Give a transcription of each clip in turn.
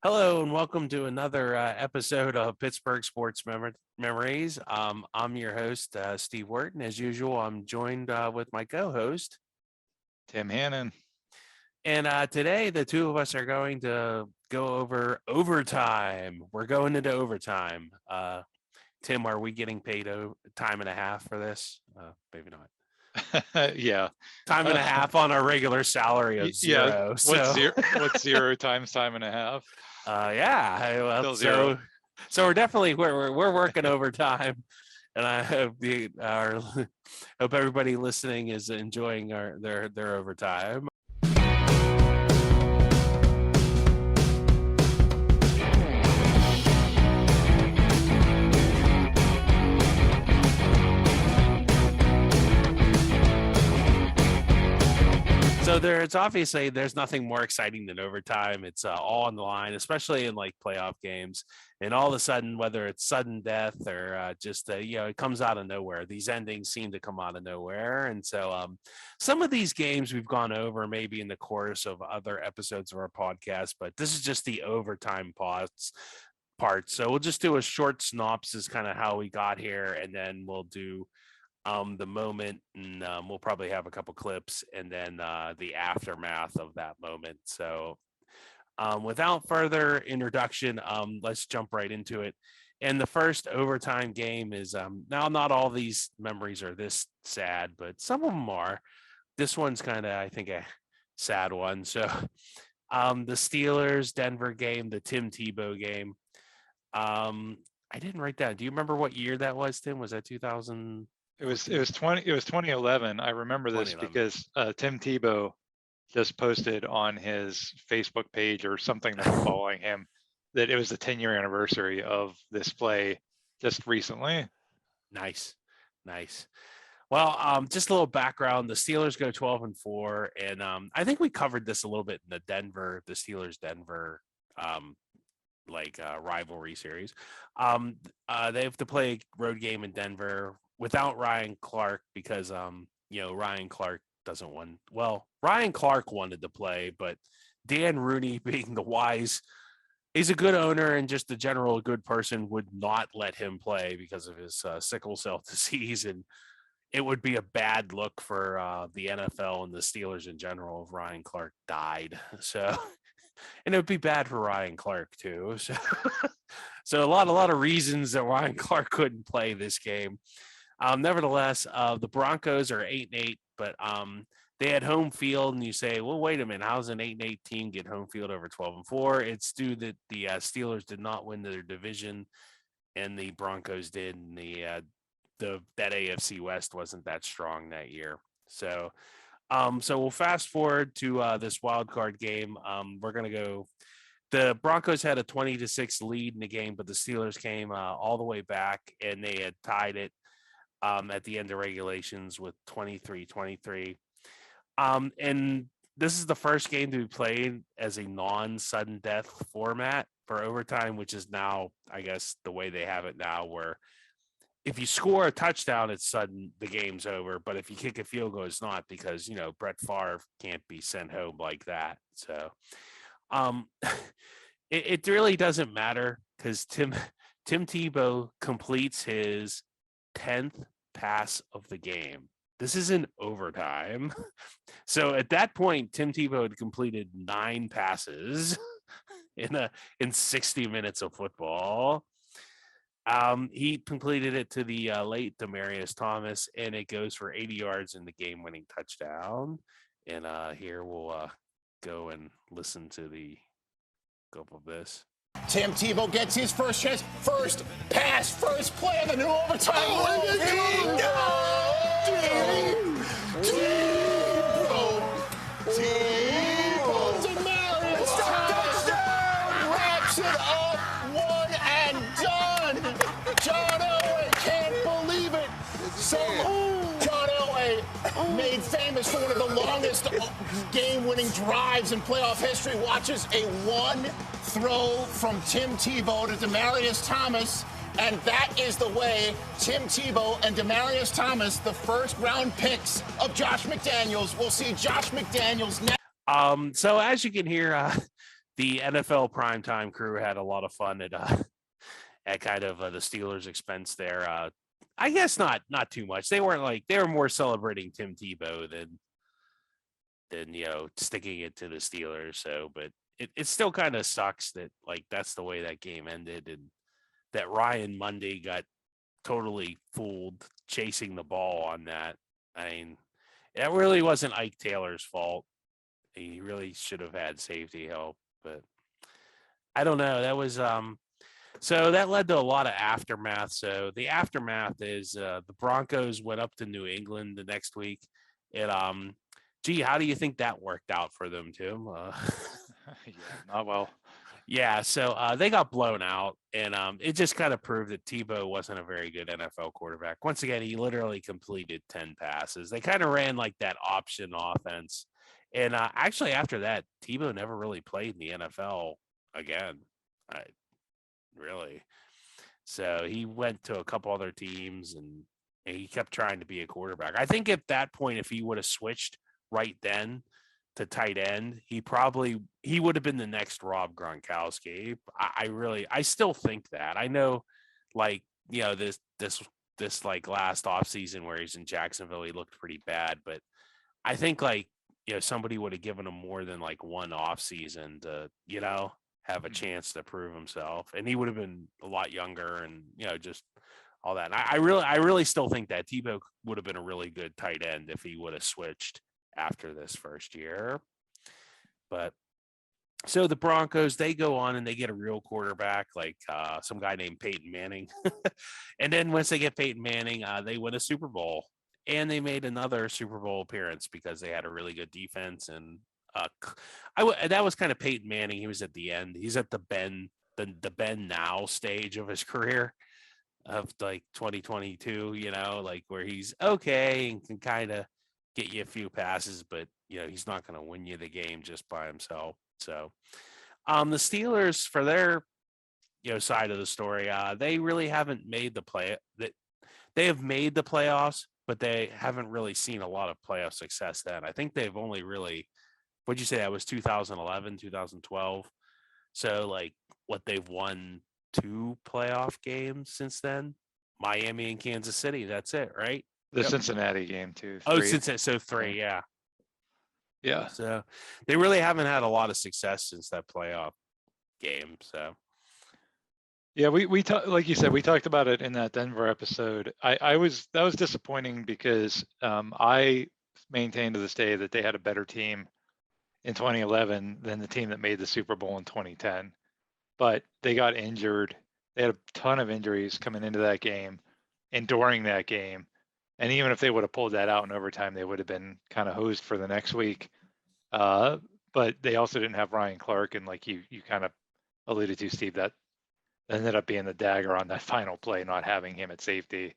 Hello and welcome to another episode of Pittsburgh Sports Memories. I'm your host, Steve Wharton. As usual, I'm joined with my co-host. Tim Hannon. And today, the two of us are going to go over overtime. We're going into overtime. Tim, are we getting paid time and a half for this? Maybe not. Yeah. Time and a half on our regular salary of zero. What's zero times time and a half? Well, Still zero. So we're definitely we're working overtime, and I hope hope everybody listening is enjoying their overtime. So there's nothing more exciting than overtime. It's all on the line, especially in like playoff games. And all of a sudden, whether it's sudden death or it comes out of nowhere. These endings seem to come out of nowhere. And so some of these games we've gone over maybe in the course of other episodes of our podcast, but this is just the overtime part. So we'll just do a short synopsis, kind of how we got here, and then we'll do the moment, and we'll probably have a couple clips and then the aftermath of that moment. So without further introduction, let's jump right into it. And the first overtime game is now not all these memories are this sad, but some of them are. This one's kind of, I think, a sad one. So the Steelers Denver game, the Tim Tebow game. I didn't write down. Do you remember what year that was, Tim? Was that 2000? It was 2011. I remember this because Tim Tebow just posted on his Facebook page or something that was following him that it was the 10-year anniversary of this play just recently. Nice. Well, just a little background. The Steelers go 12-4, and I think we covered this a little bit in the Steelers Denver rivalry series. They have to play a road game in Denver without Ryan Clark because Ryan Clark doesn't want. Well, Ryan Clark wanted to play, but Dan Rooney, being the wise, he's a good owner and just a general good person, would not let him play because of his sickle cell disease, and it would be a bad look for the NFL and the Steelers in general if Ryan Clark died. So, and it would be bad for Ryan Clark too. So a lot of reasons that Ryan Clark couldn't play this game. Nevertheless, the Broncos are 8-8, but they had home field, and you say, well, wait a minute, how's an 8-8 team get home field over 12-4? It's due that the Steelers did not win their division, and the Broncos did, and that AFC West wasn't that strong that year. So we'll fast forward to this wild card game. We're gonna go. The Broncos had a 20-6 lead in the game, but the Steelers came all the way back, and they had tied it at the end of regulations with 23-23. And this is the first game to be played as a non-sudden death format for overtime, which is now, I guess, the way they have it now, where if you score a touchdown, it's sudden, the game's over. But if you kick a field goal, it's not, because, Brett Favre can't be sent home like that. So it really doesn't matter, because Tim Tebow completes his 10th pass of the game. This is in overtime. So at that point, Tim Tebow had completed 9 passes in 60 minutes of football. He completed it to the late Demaryius Thomas, and it goes for 80 yards in the game-winning touchdown. And here we'll go and listen to the scope of this. Tim Tebow gets his first chance, first pass, first play of the new overtime. Tebow, Demaryius touchdown, wraps it up, one and done. John Elway can't believe it. So John Elway, made famous for one of the longest game-winning drives in playoff history, watches a one-throw from Tim Tebow to Demaryius Thomas, and that is the way Tim Tebow and Demaryius Thomas, the first-round picks of Josh McDaniels, will see Josh McDaniels next. So as you can hear, the NFL primetime crew had a lot of fun at kind of the Steelers' expense there. I guess not too much. They were more celebrating Tim Tebow than sticking it to the Steelers. So, but it still kind of sucks that that's the way that game ended, and that Ryan Mundy got totally fooled chasing the ball on that. I mean, it really wasn't Ike Taylor's fault. He really should have had safety help, but I don't know. That was so that led to a lot of aftermath. So the aftermath is the Broncos went up to New England the next week. And gee, how do you think that worked out for them, Tim? Yeah, not well. Yeah, so they got blown out, and it just kind of proved that Tebow wasn't a very good NFL quarterback. Once again, he literally completed 10 passes. They kind of ran like that option offense. And actually, after that, Tebow never really played in the NFL again. Really. So he went to a couple other teams, and he kept trying to be a quarterback. I think at that point, if he would have switched right then to tight end, he would have been the next Rob Gronkowski. I still think that. I know, this like last offseason where he's in Jacksonville, he looked pretty bad, but I think somebody would have given him more than like one offseason to, have a chance to prove himself, and he would have been a lot younger, and just all that. And I really still think that Tebow would have been a really good tight end if he would have switched after this first year. But so the Broncos, they go on and they get a real quarterback, like some guy named Peyton Manning. And then once they get Peyton Manning, they win a Super Bowl, and they made another Super Bowl appearance because they had a really good defense. And that was kind of Peyton Manning. He was at the end. He's at the Ben now stage of his career of like 2022, where he's okay and can kind of get you a few passes, but he's not going to win you the game just by himself. So the Steelers, for their side of the story, they really haven't made the play. That they have made the playoffs, but they haven't really seen a lot of playoff success then. I think they've only really, what'd you say, that was 2011, 2012. So what, they've won 2 playoff games since then? Miami and Kansas City. That's it, right? The Cincinnati game too. 3. Oh, Cincinnati. So 3, yeah. Yeah. So they really haven't had a lot of success since that playoff game. So yeah, we talked, like you said, we talked about it in that Denver episode. That was disappointing because I maintain to this day that they had a better team in 2011 than the team that made the Super Bowl in 2010. But they got injured. They had a ton of injuries coming into that game and during that game. And even if they would have pulled that out in overtime, they would have been kind of hosed for the next week. But they also didn't have Ryan Clark. And like you kind of alluded to, Steve, that ended up being the dagger on that final play, not having him at safety.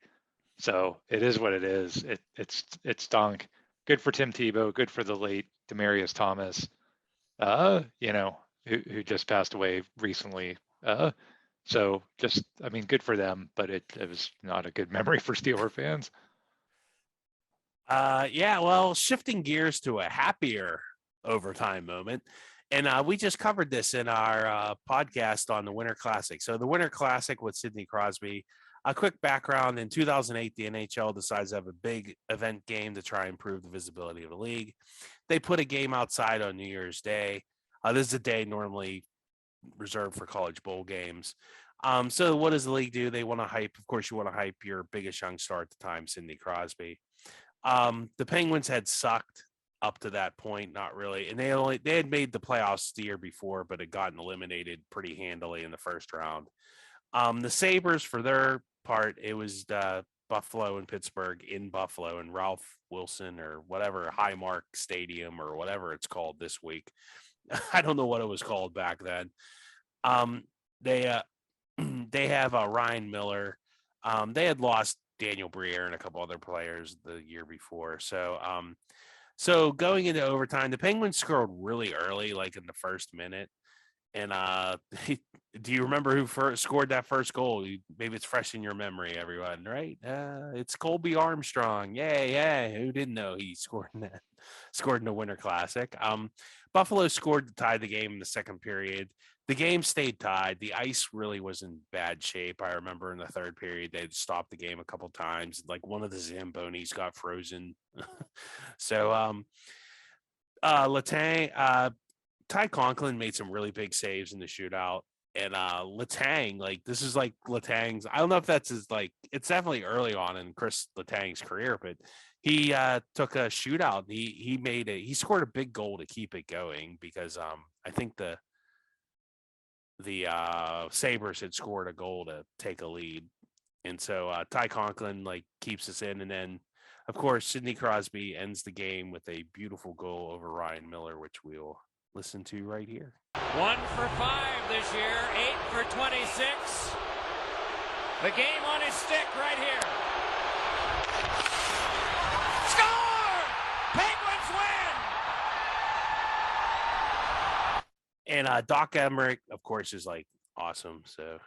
So it is what it is. It stunk. Good for Tim Tebow. Good for the late Demaryius Thomas, who just passed away recently. So just, good for them, but it was not a good memory for Steeler fans. Yeah, well, shifting gears to a happier overtime moment. And we just covered this in our podcast on the Winter Classic. So the Winter Classic with Sidney Crosby. A quick background: in 2008, the NHL decides to have a big event game to try and improve the visibility of the league. They put a game outside on New Year's Day. This is a day normally reserved for college bowl games. So what does the league do? They want to hype. Of course, you want to hype your biggest young star at the time, Sidney Crosby. The Penguins had sucked up to that point, not really, and they had made the playoffs the year before, but had gotten eliminated pretty handily in the first round. The Sabres, for their part, it was Buffalo and Pittsburgh in Buffalo, and Ralph Wilson or whatever, Highmark Stadium or whatever it's called this week. I don't know what it was called back then. They have Ryan Miller. They had lost Daniel Briere and a couple other players the year before. So going into overtime, the Penguins scored really early, like in the first minute. And do you remember who first scored that first goal? Maybe it's fresh in your memory, everyone, right? It's Colby Armstrong. Yay. Who didn't know he scored in the Winter Classic? Buffalo scored to tie the game in the second period. The game stayed tied. The ice really was in bad shape. I remember in the third period, they'd stopped the game a couple times. Like one of the Zambonis got frozen. So Letang, Ty Conklin made some really big saves in the shootout. And Letang, like this is like Letang's, I don't know if that's his, like, it's definitely early on in Chris Letang's career, but he took a shootout. He scored a big goal to keep it going because I think the Sabres had scored a goal to take a lead. And so Ty Conklin like keeps us in. And then of course, Sidney Crosby ends the game with a beautiful goal over Ryan Miller, which we'll listen to right here. 1 for 5 this year, 8 for 26. The game on his stick right here. Score! Penguins win! And Doc Emmerich, of course, is like awesome. So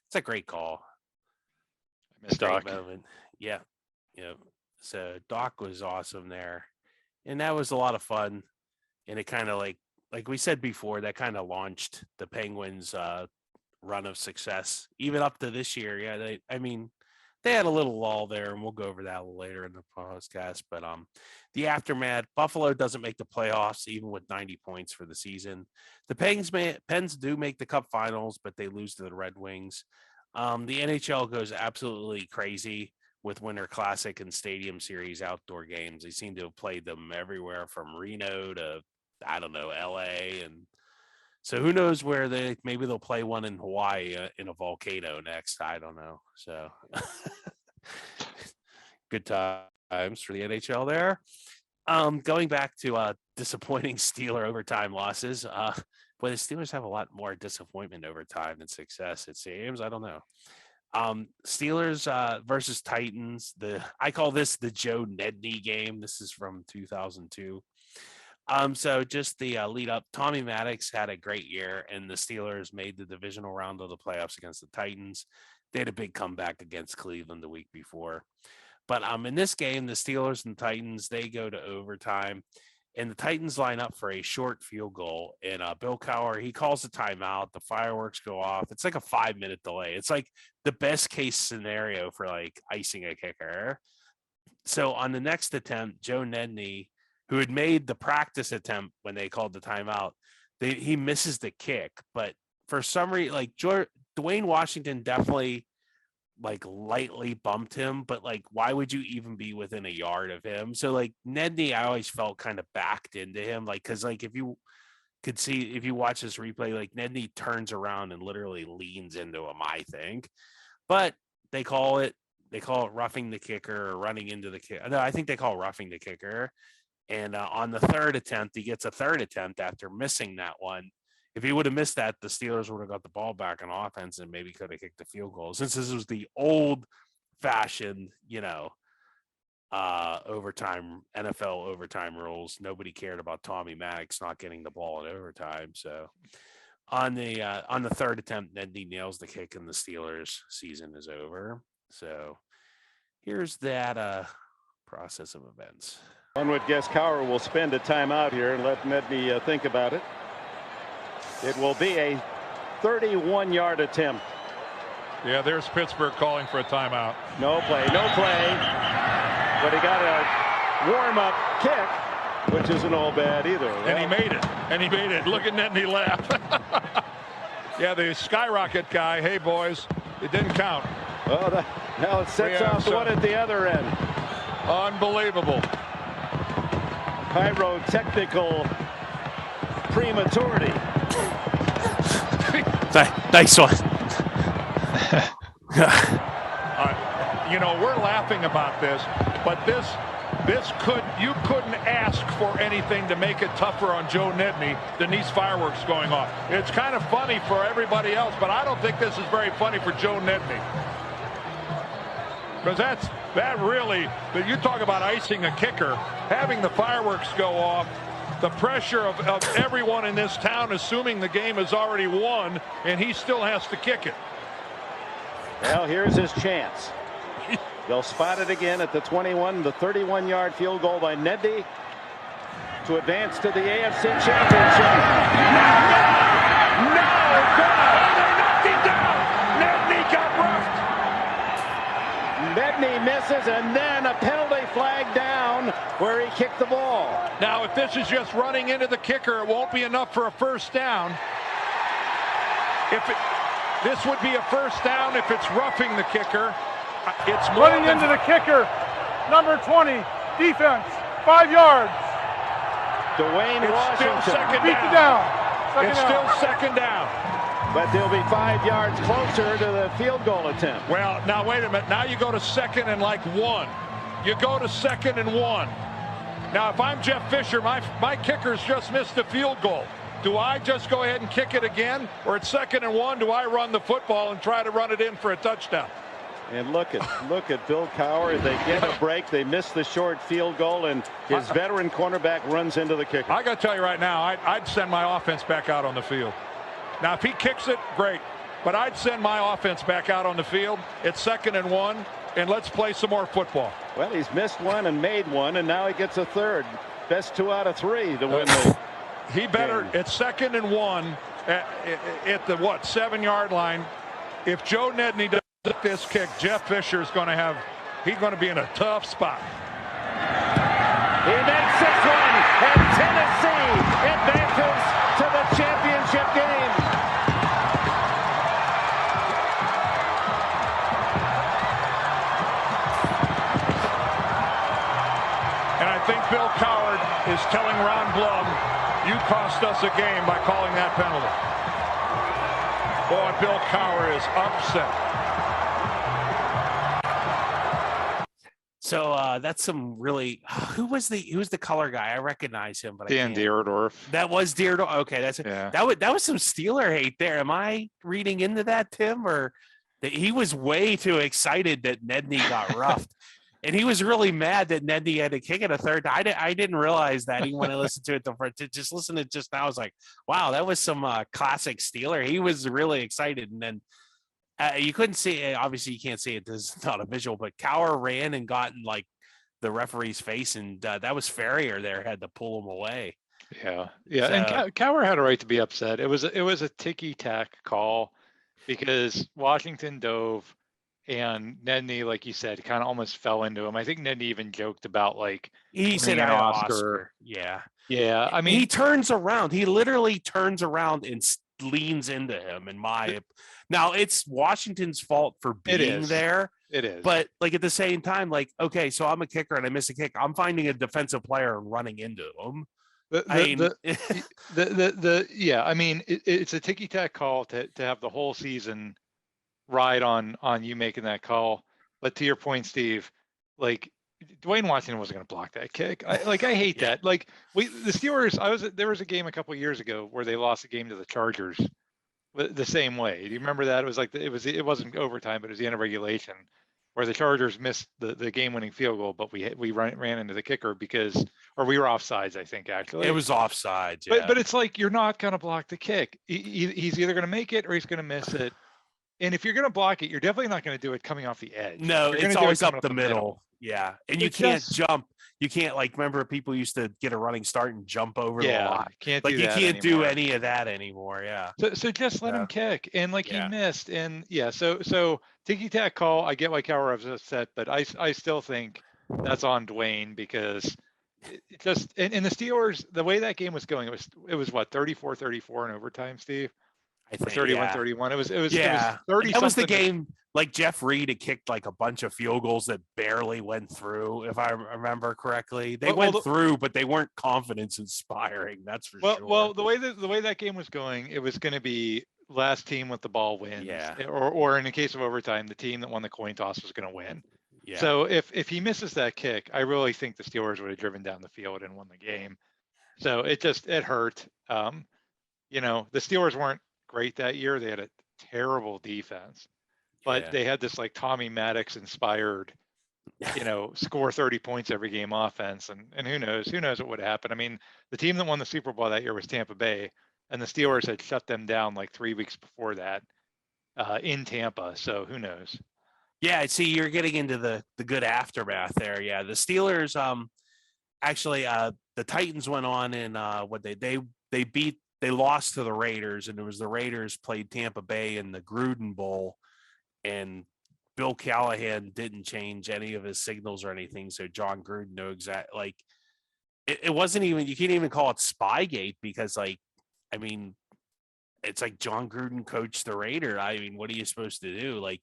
it's a great call. I miss Doc. Moment. Yeah. So Doc was awesome there. And that was a lot of fun. And it kind of like we said before, that kind of launched the Penguins run of success, even up to this year. Yeah, they had a little lull there, and we'll go over that a little later in the podcast. But the aftermath, Buffalo doesn't make the playoffs, even with 90 points for the season. The Pens do make the Cup Finals, but they lose to the Red Wings. The NHL goes absolutely crazy with Winter Classic and Stadium Series outdoor games. They seem to have played them everywhere from Reno to, I don't know, LA. And so who knows where maybe they'll play one in Hawaii in a volcano next. I don't know. So good times for the NHL there. Going back to disappointing Steeler overtime losses. But the Steelers have a lot more disappointment overtime than success, it seems. I don't know. Steelers versus Titans. I call this the Joe Nedney game. This is from 2002. So just the lead up, Tommy Maddox had a great year, and the Steelers made the divisional round of the playoffs against the Titans. They had a big comeback against Cleveland the week before. But in this game, the Steelers and Titans, they go to overtime, and the Titans line up for a short field goal. And Bill Cowher, he calls the timeout. The fireworks go off. It's like a 5-minute delay. It's like the best case scenario for like icing a kicker. So on the next attempt, Joe Nedney, who had made the practice attempt when they called the timeout, he misses the kick. But for some reason, like Dwayne Washington definitely like lightly bumped him, but like, why would you even be within a yard of him? So like Nedney, I always felt kind of backed into him. Like, cause like if you could see, if you watch this replay, like Nedney turns around and literally leans into him, I think. But they call it roughing the kicker or running into the kicker. No, I think they call roughing the kicker. And on the third attempt, he gets a third attempt after missing that one. If he would have missed that, the Steelers would have got the ball back on offense and maybe could have kicked the field goal. Since this was the old-fashioned, overtime, NFL overtime rules, nobody cared about Tommy Maddox not getting the ball in overtime. So on the third attempt, Nedney nails the kick and the Steelers' season is over. So here's that process of events. One would guess Cowher will spend a timeout here and let Nedney think about it. It will be a 31-yard attempt. Yeah, there's Pittsburgh calling for a timeout. No play. But he got a warm-up kick, which isn't all bad either. And he made it. Look at Nedney laugh. Yeah, the skyrocket guy. Hey, boys, it didn't count. Well, now it sets off the one at the other end. Unbelievable. Pyrotechnical prematurity. Nice one. We're laughing about this, but you couldn't ask for anything to make it tougher on Joe Nedney than these fireworks going off. It's kind of funny for everybody else, but I don't think this is very funny for Joe Nedney. Because you talk about icing a kicker, having the fireworks go off The pressure of everyone in this town assuming the game is already won, and he still has to kick it. Well, here's his chance. They'll spot it again at the 21, the 31-yard field goal by Nedney to advance to the AFC Championship. No! They knocked him down! Nedney got roughed! Nedney misses, and then a penalty flag down where he kicked the ball. Now, if this is just running into the kicker, it won't be enough for a first down. This would be a first down if it's roughing the kicker. It's running into the kicker, number 20, defense, 5 yards. Dwayne It's Washington. still second Beat down. it down. It's still second down. But they'll be 5 yards closer to the field goal attempt. Well, now wait a minute. Now you go to second and like 1. You go to second and 1. Now, if I'm Jeff Fisher, my kicker's just missed a field goal. Do I just go ahead and kick it again? Or at second and 1, do I run the football and try to run it in for a touchdown? And look at Bill Cowher. They get a break. They miss the short field goal, and his veteran cornerback runs into the kicker. I got to tell you right now, I'd send my offense back out on the field. Now, if he kicks it, great. But I'd send my offense back out on the field. It's second and 1, and let's play some more football. Well, he's missed one and made one, and now he gets a third. Best 2 out of 3 to win the He better, game. it's second and 1 at the, 7-yard line. If Joe Nedney does this kick, Jeff Fisher's going to be in a tough spot. He makes this one, and Tennessee advances to the championship game. And I think Bill Cowher is telling Ron Blum, you cost us a game by calling that penalty. Boy, Bill Cowher is upset. So that's some really who was the color guy? I recognize him, but Dan I can't. Dierdorf. That was Deerdorf. Okay, that's Yeah. that was some Steeler hate there. Am I reading into that, Tim? Or that he was way too excited that Nedney got roughed, and he was really mad that Nedney had to kick it a third. I didn't realize that. Even when I listened to it to just listen to it just now, I was like, wow, that was some classic Steeler. He was really excited, and then. You couldn't see it. Obviously, you can't see it. This is not a visual, but Cowher ran and got in like the referee's face, and that was Ferrier there had to pull him away. Yeah. And Cowher had a right to be upset. It was a ticky-tack call because Washington dove and Nedney, like you said, kind of almost fell into him. I think Nedney even joked about like He said an Oscar. Yeah. Yeah. I mean, he turns around. He literally turns around and leans into him. Now it's Washington's fault for being there. It is. But like at the same time, like, okay, so I'm a kicker and I miss a kick. I'm finding a defensive player and running into him. I mean, it's a ticky-tack call to have the whole season ride on you making that call. But to your point, Steve, like Dwayne Washington wasn't going to block that kick. I hate that. Like the Steelers, there was a game a couple of years ago where they lost a game to the Chargers the same way. Do you remember that? It was like it wasn't overtime, but it was the end of regulation where the Chargers missed the game-winning field goal, but we ran into the kicker or we were offsides, I think, actually. It was offsides, yeah. But it's like you're not going to block the kick. He's either going to make it or he's going to miss it. And if you're going to block it, you're definitely not going to do it coming off the edge. No, it's always up the middle. Yeah. And you can't jump. You can't, like, remember people used to get a running start and jump over the line. Can't like do you that can't do anymore. any of that anymore. Yeah. So just let him kick. And like he missed. And so ticky-tack call, I get why Cowher was upset, but I still think that's on Dwayne because it just in the Steelers, the way that game was going, it was what, 34-34 in overtime, Steve? I think 31-31. It was 30. That was the game. Like Jeff Reed had kicked like a bunch of field goals that barely went through, if I remember correctly. They went through, but they weren't confidence inspiring. That's for sure. Well, the way that game was going, it was going to be last team with the ball wins. Yeah. Or in the case of overtime, the team that won the coin toss was going to win. Yeah. So if he misses that kick, I really think the Steelers would have driven down the field and won the game. So it hurt. The Steelers weren't great that year. They had a terrible defense, but they had this like Tommy Maddox inspired score 30 points every game offense. And who knows what would happen. I mean, the team that won the Super Bowl that year was Tampa Bay, and the Steelers had shut them down like 3 weeks before that in Tampa. So who knows? Yeah, see, you're getting into the good aftermath there. Yeah, the Steelers, actually, the Titans went on and what they lost to the Raiders, and it was the Raiders played Tampa Bay in the Gruden Bowl, and Bill Callahan didn't change any of his signals or anything. So John Gruden knew exactly, it wasn't even, you can't even call it Spygate because I mean, it's like John Gruden coached the Raider. I mean, what are you supposed to do? Like,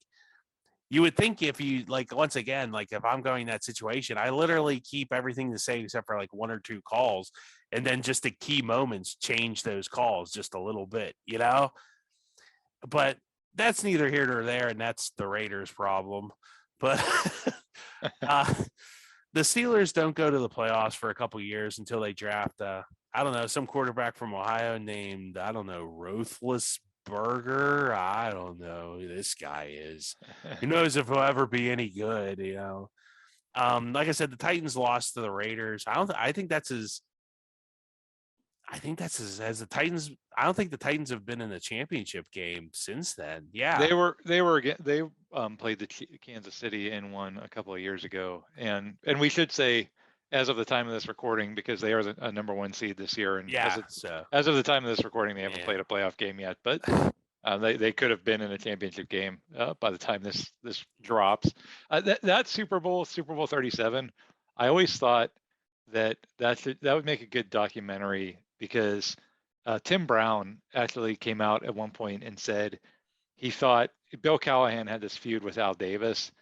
you would think if you once again, if I'm going that situation, I literally keep everything the same except for like 1 or 2 calls. And then just the key moments change those calls just a little bit, but that's neither here nor there. And that's the Raiders' problem. But the Steelers don't go to the playoffs for a couple years until they draft, I don't know, some quarterback from Ohio named, I don't know, Roethlisberger. I don't know who this guy is. Who knows if he'll ever be any good, Like I said, the Titans lost to the Raiders. I think that's as the Titans. I don't think the Titans have been in a championship game since then. Yeah, they played the Kansas City and won a couple of years ago, and we should say, as of the time of this recording, because they are a number 1 seed this year, and as of the time of this recording, they haven't played a playoff game yet, but they could have been in a championship game by the time this drops. That Super Bowl 37, I always thought that would make a good documentary, because Tim Brown actually came out at one point and said he thought Bill Callahan had this feud with Al Davis,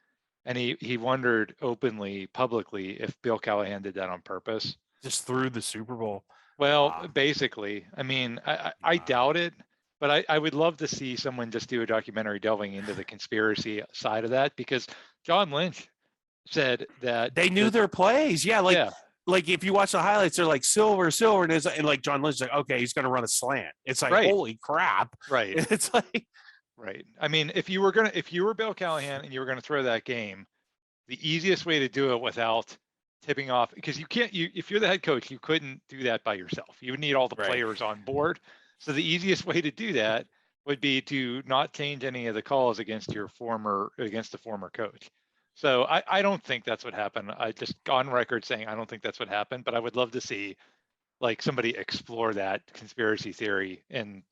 and he wondered openly, publicly, if Bill Callahan did that on purpose. Just through the Super Bowl. Well, basically, I mean, I doubt it, but I would love to see someone just do a documentary delving into the conspiracy side of that, because John Lynch said that they knew their plays. Yeah, like if you watch the highlights, they're like silver, and like John Lynch's like, okay, he's going to run a slant. It's like, holy crap. Right. It's like, right. I mean, if you were Bill Callahan and you were going to throw that game, the easiest way to do it without tipping off, because if you're the head coach, you couldn't do that by yourself. You would need all the players on board. So the easiest way to do that would be to not change any of the calls against the former coach. So I don't think that's what happened. I just on record saying I don't think that's what happened, but I would love to see somebody explore that conspiracy theory and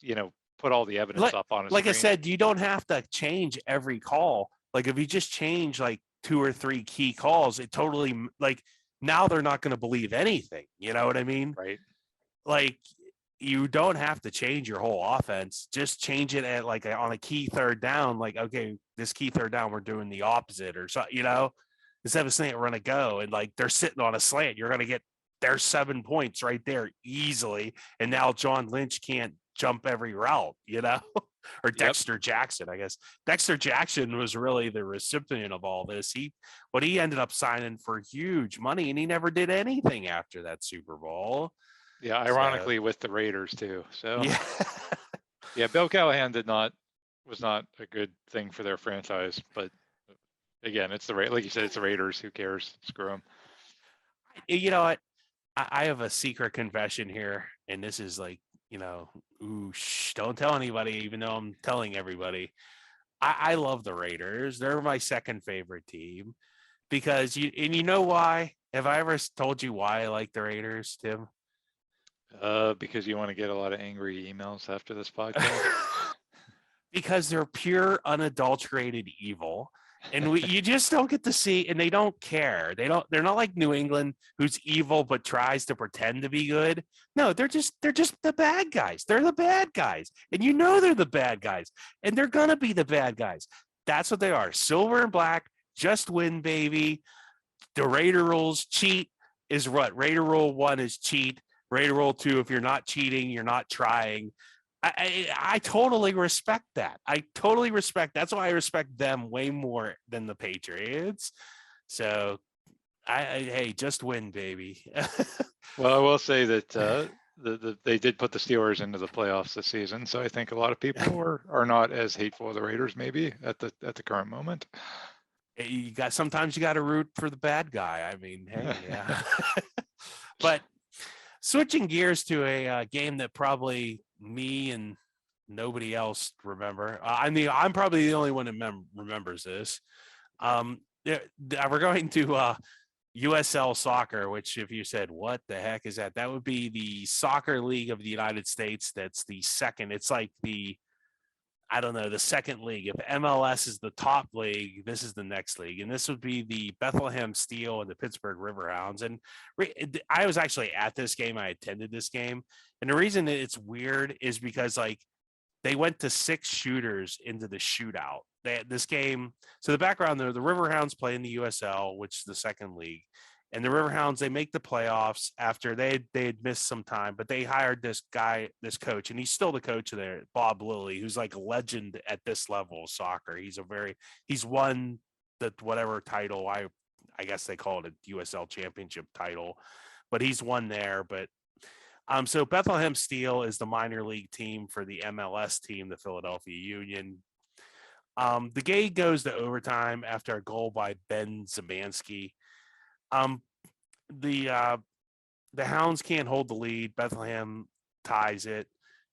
put all the evidence up on a screen. I said, you don't have to change every call. Like if you just change 2 or 3 key calls, it totally now they're not going to believe anything. You know what I mean? Right. You don't have to change your whole offense. Just change it at on a key third down. Okay, this key third down, we're doing the opposite or so, instead of a slant, we're going to go. And they're sitting on a slant. You're going to get their 7 points right there easily. And now John Lynch can't jump every route, or Dexter Jackson, I guess. Dexter Jackson was really the recipient of all this. He ended up signing for huge money, and he never did anything after that Super Bowl. Yeah, ironically with the Raiders too. So yeah, Bill Callahan was not a good thing for their franchise. But again, it's like you said, it's the Raiders. Who cares? Screw them. You know what? I have a secret confession here, and this is don't tell anybody, even though I'm telling everybody. I love the Raiders. They're my second favorite team because you know why? Have I ever told you why I like the Raiders, Tim? Because you want to get a lot of angry emails after this podcast. Because they're pure, unadulterated evil, and you just don't get to see, and they don't care. They're not like New England, who's evil but tries to pretend to be good. No, they're just the bad guys. They're the bad guys, and they're the bad guys, and they're gonna be the bad guys. That's what they are. Silver and black. Just win, baby. The Raider rules: cheat is what. Raider rule 1 is cheat. Raider rule 2, if you're not cheating, you're not trying. I totally respect that. That's why I respect them way more than the Patriots. So, hey, just win, baby. Well, I will say that they did put the Steelers into the playoffs this season, so I think a lot of people are not as hateful of the Raiders maybe at the current moment. Sometimes you got to root for the bad guy. I mean, hey, yeah. But switching gears to a game that probably me and nobody else remember. I'm probably the only one that remembers this. We're going to USL Soccer, which if you said, what the heck is that? That would be the soccer league of the United States. That's the second. It's like the second league. If MLS is the top league, this is the next league. And this would be the Bethlehem Steel and the Pittsburgh Riverhounds. And I was actually at this game. I attended this game. And the reason that it's weird is because like they went to 6 shooters into the shootout. This game. So the background there, the Riverhounds play in the USL, which is the second league. And the Riverhounds, they make the playoffs after they had missed some time, but they hired this coach, and he's still the coach there, Bob Lilly, who's like a legend at this level of soccer. He's won the whatever title, I guess they call it a USL championship title, but he's won there. But so Bethlehem Steel is the minor league team for the MLS team, the Philadelphia Union. The game goes to overtime after a goal by Ben Zemansky. The Hounds can't hold the lead. Bethlehem ties it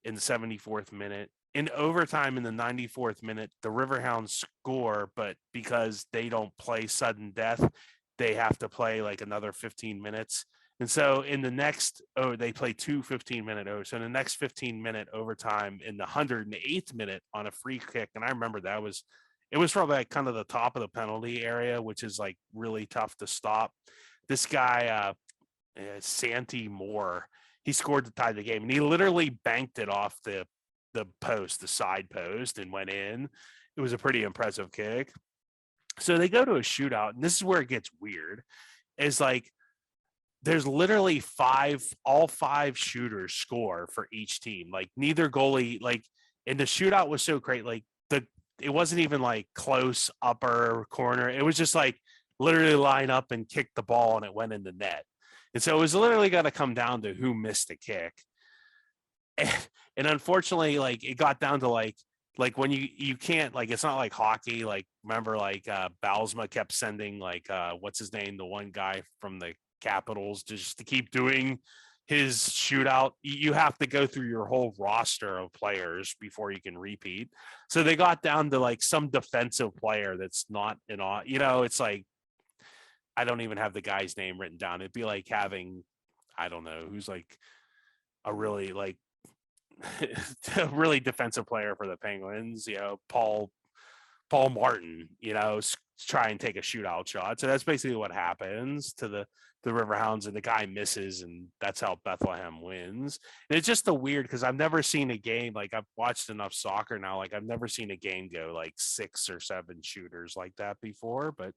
in the 74th minute. In overtime in the 94th minute, the Riverhounds score, but because they don't play sudden death, they have to play like another 15 minutes. And so in the next, they play 2 15-minute overs. So in the next 15-minute overtime in the 108th minute on a free kick, and I remember it was from like kind of the top of the penalty area, which is like really tough to stop. This guy, Santi Moore, he scored to tie the game, and he literally banked it off the post, the side post, and went in. It was a pretty impressive kick. So they go to a shootout, and this is where it gets weird. Is like there's literally all 5 shooters score for each team. Like neither goalie, like, and the shootout was so great. Like it wasn't even like close upper corner. It was just like literally line up and kick the ball and it went in the net. And so it was literally going to come down to who missed a kick. And unfortunately, like it got down to like when you can't, like, it's not like hockey. Like remember like Balsma kept sending like what's his name, the one guy from the Capitals, just to keep doing his shootout. You have to go through your whole roster of players before you can repeat. So they got down to like some defensive player that's not it's like, I don't even have the guy's name written down. It'd be like having, I don't know, who's like a really like a really defensive player for the Penguins, Paul Martin, try and take a shootout shot. So that's basically what happens to the Riverhounds, and the guy misses, and that's how Bethlehem wins. And it's just weird because I've never seen a game, like I've watched enough soccer now, like I've never seen a game go like 6 or 7 shooters like that before. But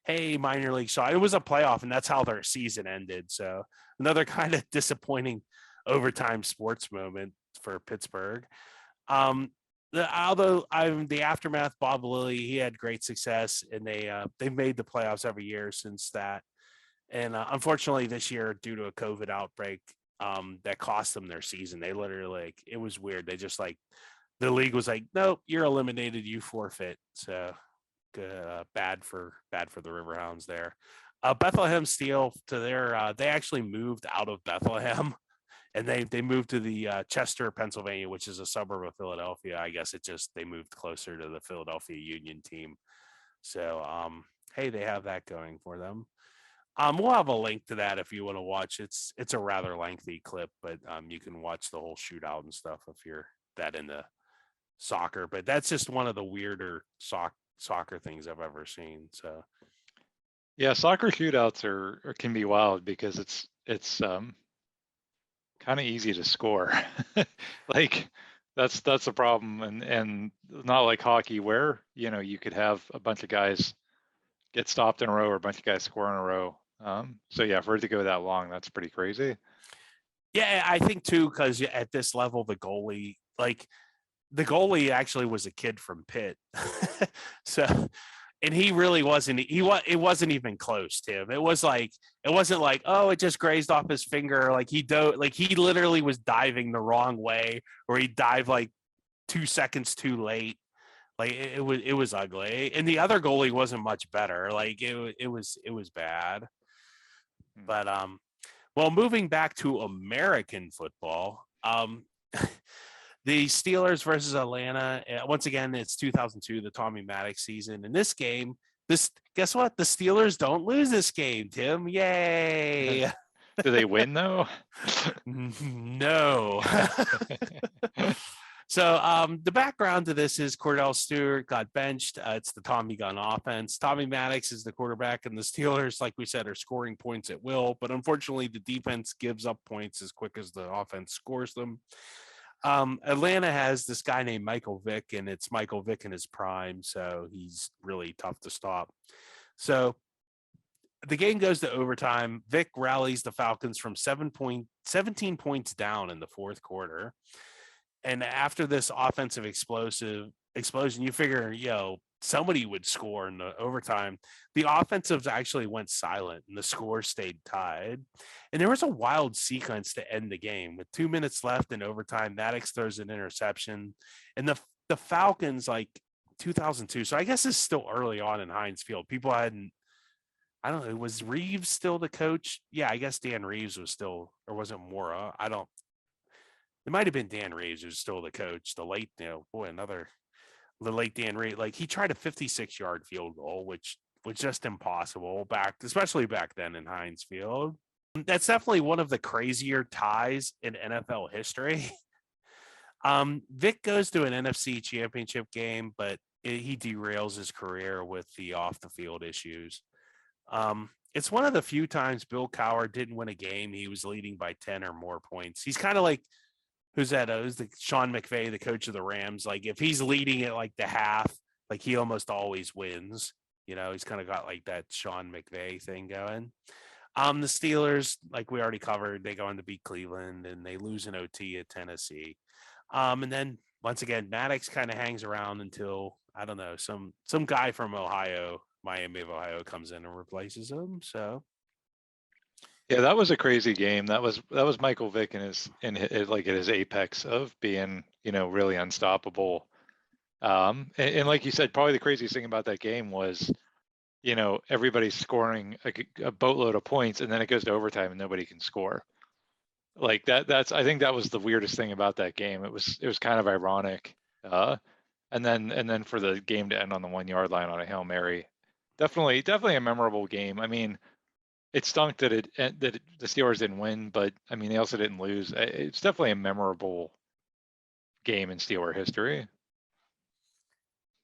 hey, minor league shot, it was a playoff, and that's how their season ended. So another kind of disappointing overtime sports moment for Pittsburgh. The aftermath, Bob Lilly, he had great success, and they've made the playoffs every year since that. And unfortunately, this year, due to a COVID outbreak, that cost them their season. They literally, it was weird. They just the league was like, nope, you're eliminated, you forfeit. So bad for the Riverhounds there. Bethlehem Steel, they actually moved out of Bethlehem. And they moved to the Chester, Pennsylvania, which is a suburb of Philadelphia. I guess they moved closer to the Philadelphia Union team. So, hey, they have that going for them. We'll have a link to that if you want to watch. It's a rather lengthy clip, but you can watch the whole shootout and stuff if you're that into soccer. But that's just one of the weirder soccer things I've ever seen. So, yeah, soccer shootouts can be wild because it's kind of easy to score. Like that's the problem, and not like hockey where you could have a bunch of guys get stopped in a row or a bunch of guys score in a row. So yeah, for it to go that long, that's pretty crazy. Yeah, I think too, because at this level, the goalie actually was a kid from Pitt. So, and he really wasn't. It wasn't even close to him. It wasn't like, oh, it just grazed off his finger. Like he literally was diving the wrong way, or he dived like 2 seconds too late. Like it was ugly, and the other goalie wasn't much better. Like it was bad. But well, moving back to American football, the Steelers versus Atlanta. Once again, it's 2002, the Tommy Maddox season. In this game, guess what? The Steelers don't lose this game, Tim. Yay! Do they win though? No. So the background to this is Cordell Stewart got benched. It's the Tommy gun offense. Tommy Maddox is the quarterback, and the Steelers, like we said, are scoring points at will. But unfortunately, the defense gives up points as quick as the offense scores them. Atlanta has this guy named Michael Vick, and it's Michael Vick in his prime, so he's really tough to stop. So the game goes to overtime. Vick rallies the Falcons from 17 points down in the fourth quarter. And after this offensive explosion, you figure, somebody would score in the overtime. The offensives actually went silent and the score stayed tied. And there was a wild sequence to end the game. With 2 minutes left in overtime, Maddox throws an interception. And the Falcons, like 2002, so I guess it's still early on in Heinz Field. People hadn't, I don't know, was Reeves still the coach? Yeah, I guess Dan Reeves was still, or was it Mora? It might have been Dan Reeves who's still the coach. The late, the late Dan Reeves, like he tried a 56-yard field goal, which was just impossible especially back then in Heinz Field. That's definitely one of the crazier ties in NFL history. Vic goes to an NFC championship game, but he derails his career with the off the field issues. It's one of the few times Bill Cowher didn't win a game he was leading by 10 or more points. He's kind of like, who's the Sean McVay, the coach of the Rams. Like if he's leading at like the half, like he almost always wins. He's kind of got like that Sean McVay thing going. The Steelers, like we already covered, they go on to beat Cleveland and they lose an OT at Tennessee. And then once again, Maddox kind of hangs around until, I don't know, some guy from Ohio, Miami of Ohio, comes in and replaces him. So yeah, that was a crazy game. That was Michael Vick in his at his apex of being, really unstoppable. And like you said, probably the craziest thing about that game was, everybody's scoring a boatload of points, and then it goes to overtime and nobody can score. Like I think that was the weirdest thing about that game. It was kind of ironic. And then for the game to end on the 1 yard line on a Hail Mary, definitely a memorable game. I mean, it stunk that the Steelers didn't win, but I mean, they also didn't lose. It's definitely a memorable game in Steeler history.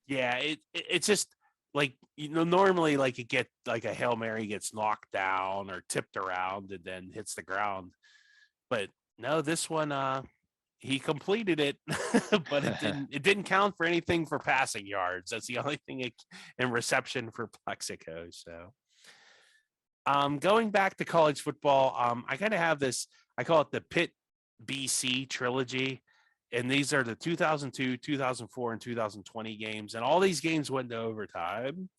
Yeah, it's just like, normally like a Hail Mary gets knocked down or tipped around and then hits the ground. But no, this one, he completed it, but it didn't count for anything for passing yards. That's the only thing in reception for Plexico. So going back to college football, I kind of have this, I call it the Pitt BC trilogy. And these are the 2002, 2004, and 2020 games. And all these games went to overtime.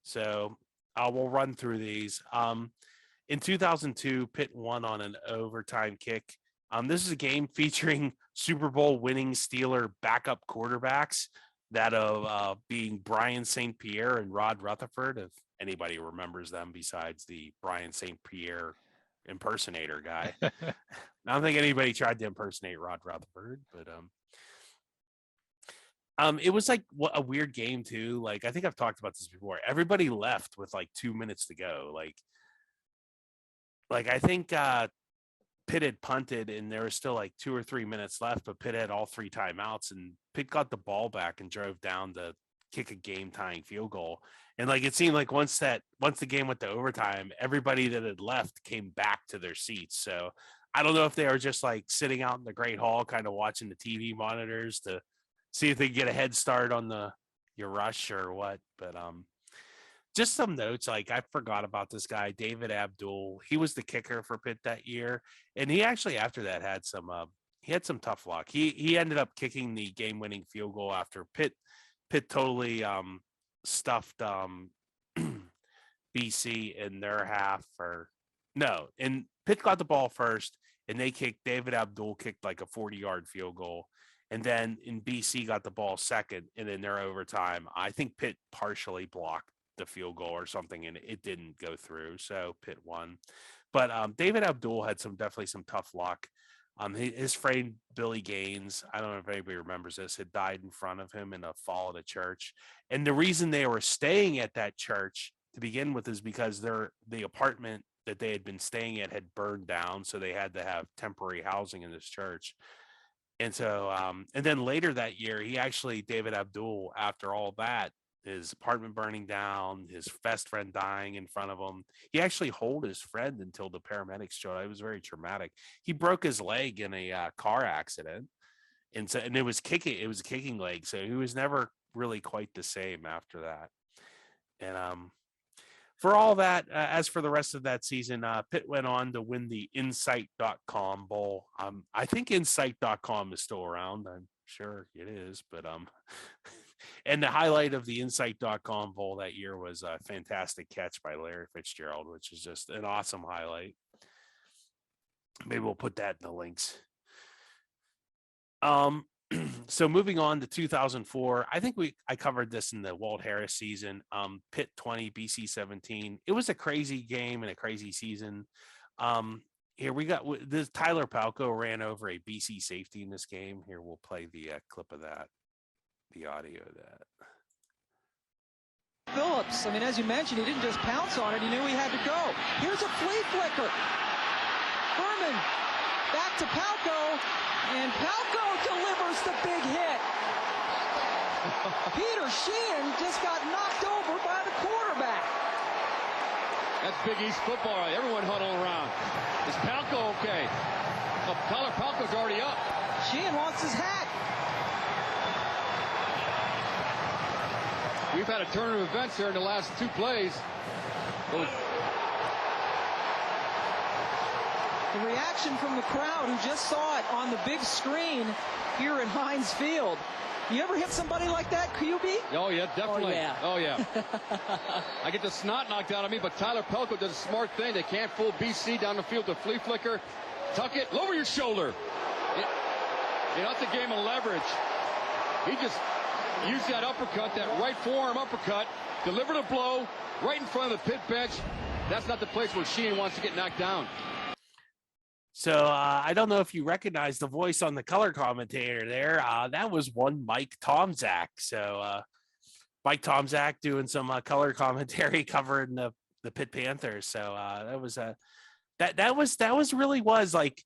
So we'll run through these. In 2002, Pitt won on an overtime kick. This is a game featuring Super Bowl winning Steeler backup quarterbacks, that of being Brian St. Pierre and Rod Rutherford, if anybody remembers them besides the Brian St. Pierre impersonator guy. I don't think anybody tried to impersonate Rod Rutherford, but it was like a weird game too. Like I think I've talked about this before. Everybody left with like 2 minutes to go. Like I think Pitt had punted and there was still like 2 or 3 minutes left, but Pitt had all 3 timeouts and Pitt got the ball back and drove down to kick a game tying field goal. And like it seemed like once the game went to overtime, everybody that had left came back to their seats. So I don't know if they were just like sitting out in the Great Hall, kind of watching the TV monitors to see if they could get a head start on your rush or what. But just some notes. Like I forgot about this guy, David Abdul. He was the kicker for Pitt that year, and he actually after that had some tough luck. He ended up kicking the game-winning field goal after Pitt totally stuffed BC in their half, and Pitt got the ball first. And David Abdul kicked like a 40-yard field goal. And then in BC got the ball second, and in their overtime, I think Pitt partially blocked the field goal or something, and it didn't go through. So Pitt won. But David Abdul had definitely some tough luck. His friend Billy Gaines, I don't know if anybody remembers this, had died in front of him in a fall at a church. And the reason they were staying at that church to begin with is because the apartment that they had been staying at had burned down, so they had to have temporary housing in this church. And so, and then later that year, David Abdul, after all that, his apartment burning down, his best friend dying in front of him, he actually held his friend until the paramedics showed up. It was very traumatic. He broke his leg in a car accident, and it was a kicking leg, so he was never really quite the same after that. And for all that, as for the rest of that season, Pitt went on to win the Insight.com Bowl. I think Insight.com is still around. I'm sure it is, but and the highlight of the Insight.com Bowl that year was a fantastic catch by Larry Fitzgerald, which is just an awesome highlight. Maybe we'll put that in the links. So moving on to 2004, I think I covered this in the Walt Harris season. Pitt 20, BC 17. It was a crazy game and a crazy season. Here we got this. Tyler Palko ran over a BC safety in this game. Here we'll play the clip of that, the audio of that. Phillips, I mean, as you mentioned, he didn't just pounce on it. He knew he had to go. Here's a flea flicker. Furman back to Palko, and Palko delivers the big hit. Peter Sheehan just got knocked over by the quarterback. That's Big East football, right? Everyone huddle around. Is Palko okay? Oh, Tyler Palko's already up. Sheehan wants his hat. We've had a turn of events here in the last two plays. The reaction from the crowd who just saw it on the big screen here at Heinz Field. You ever hit somebody like that, QB? Oh, yeah, definitely. Oh, yeah. I get the snot knocked out of me, but Tyler Palko does a smart thing. They can't fool BC down the field to flea flicker. Tuck it, lower your shoulder. You're not the game of leverage. He just used that uppercut, that right forearm uppercut, delivered a blow right in front of the Pitt bench. That's not the place where Sheehan wants to get knocked down. So I don't know if you recognize the voice on the color commentator there. That was one Mike Tomczak. So Mike Tomczak doing some color commentary covering the Pitt Panthers. So that was really like,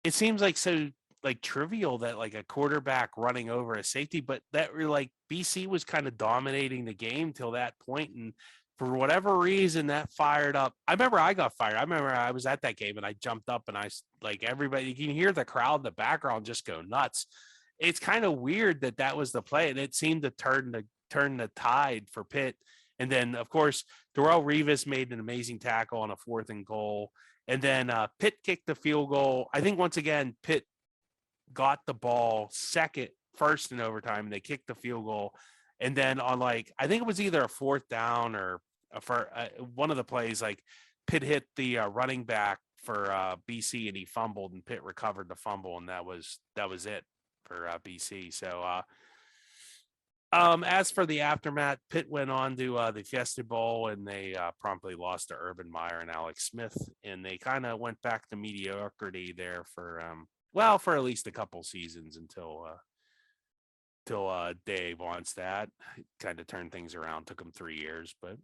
it seems like so like trivial that like a quarterback running over a safety, but that really like BC was kind of dominating the game till that point, and for whatever reason, that fired up. I remember I got fired. I remember I was at that game and I jumped up and I like everybody. You can hear the crowd in the background just go nuts. It's kind of weird that was the play, and it seemed to turn the tide for Pitt. And then, of course, Darrelle Revis made an amazing tackle on a 4th and goal, and then Pitt kicked the field goal. I think once again Pitt got the ball first in overtime. And they kicked the field goal, and then on I think it was either a 4th down or for one of the plays, like Pitt hit the running back for BC and he fumbled, and Pitt recovered the fumble, and that was it for BC. So as for the aftermath, Pitt went on to the Fiesta Bowl, and they promptly lost to Urban Meyer and Alex Smith, and they kind of went back to mediocrity there for at least a couple seasons until Dave wants that kind of turned things around. Took him 3 years, but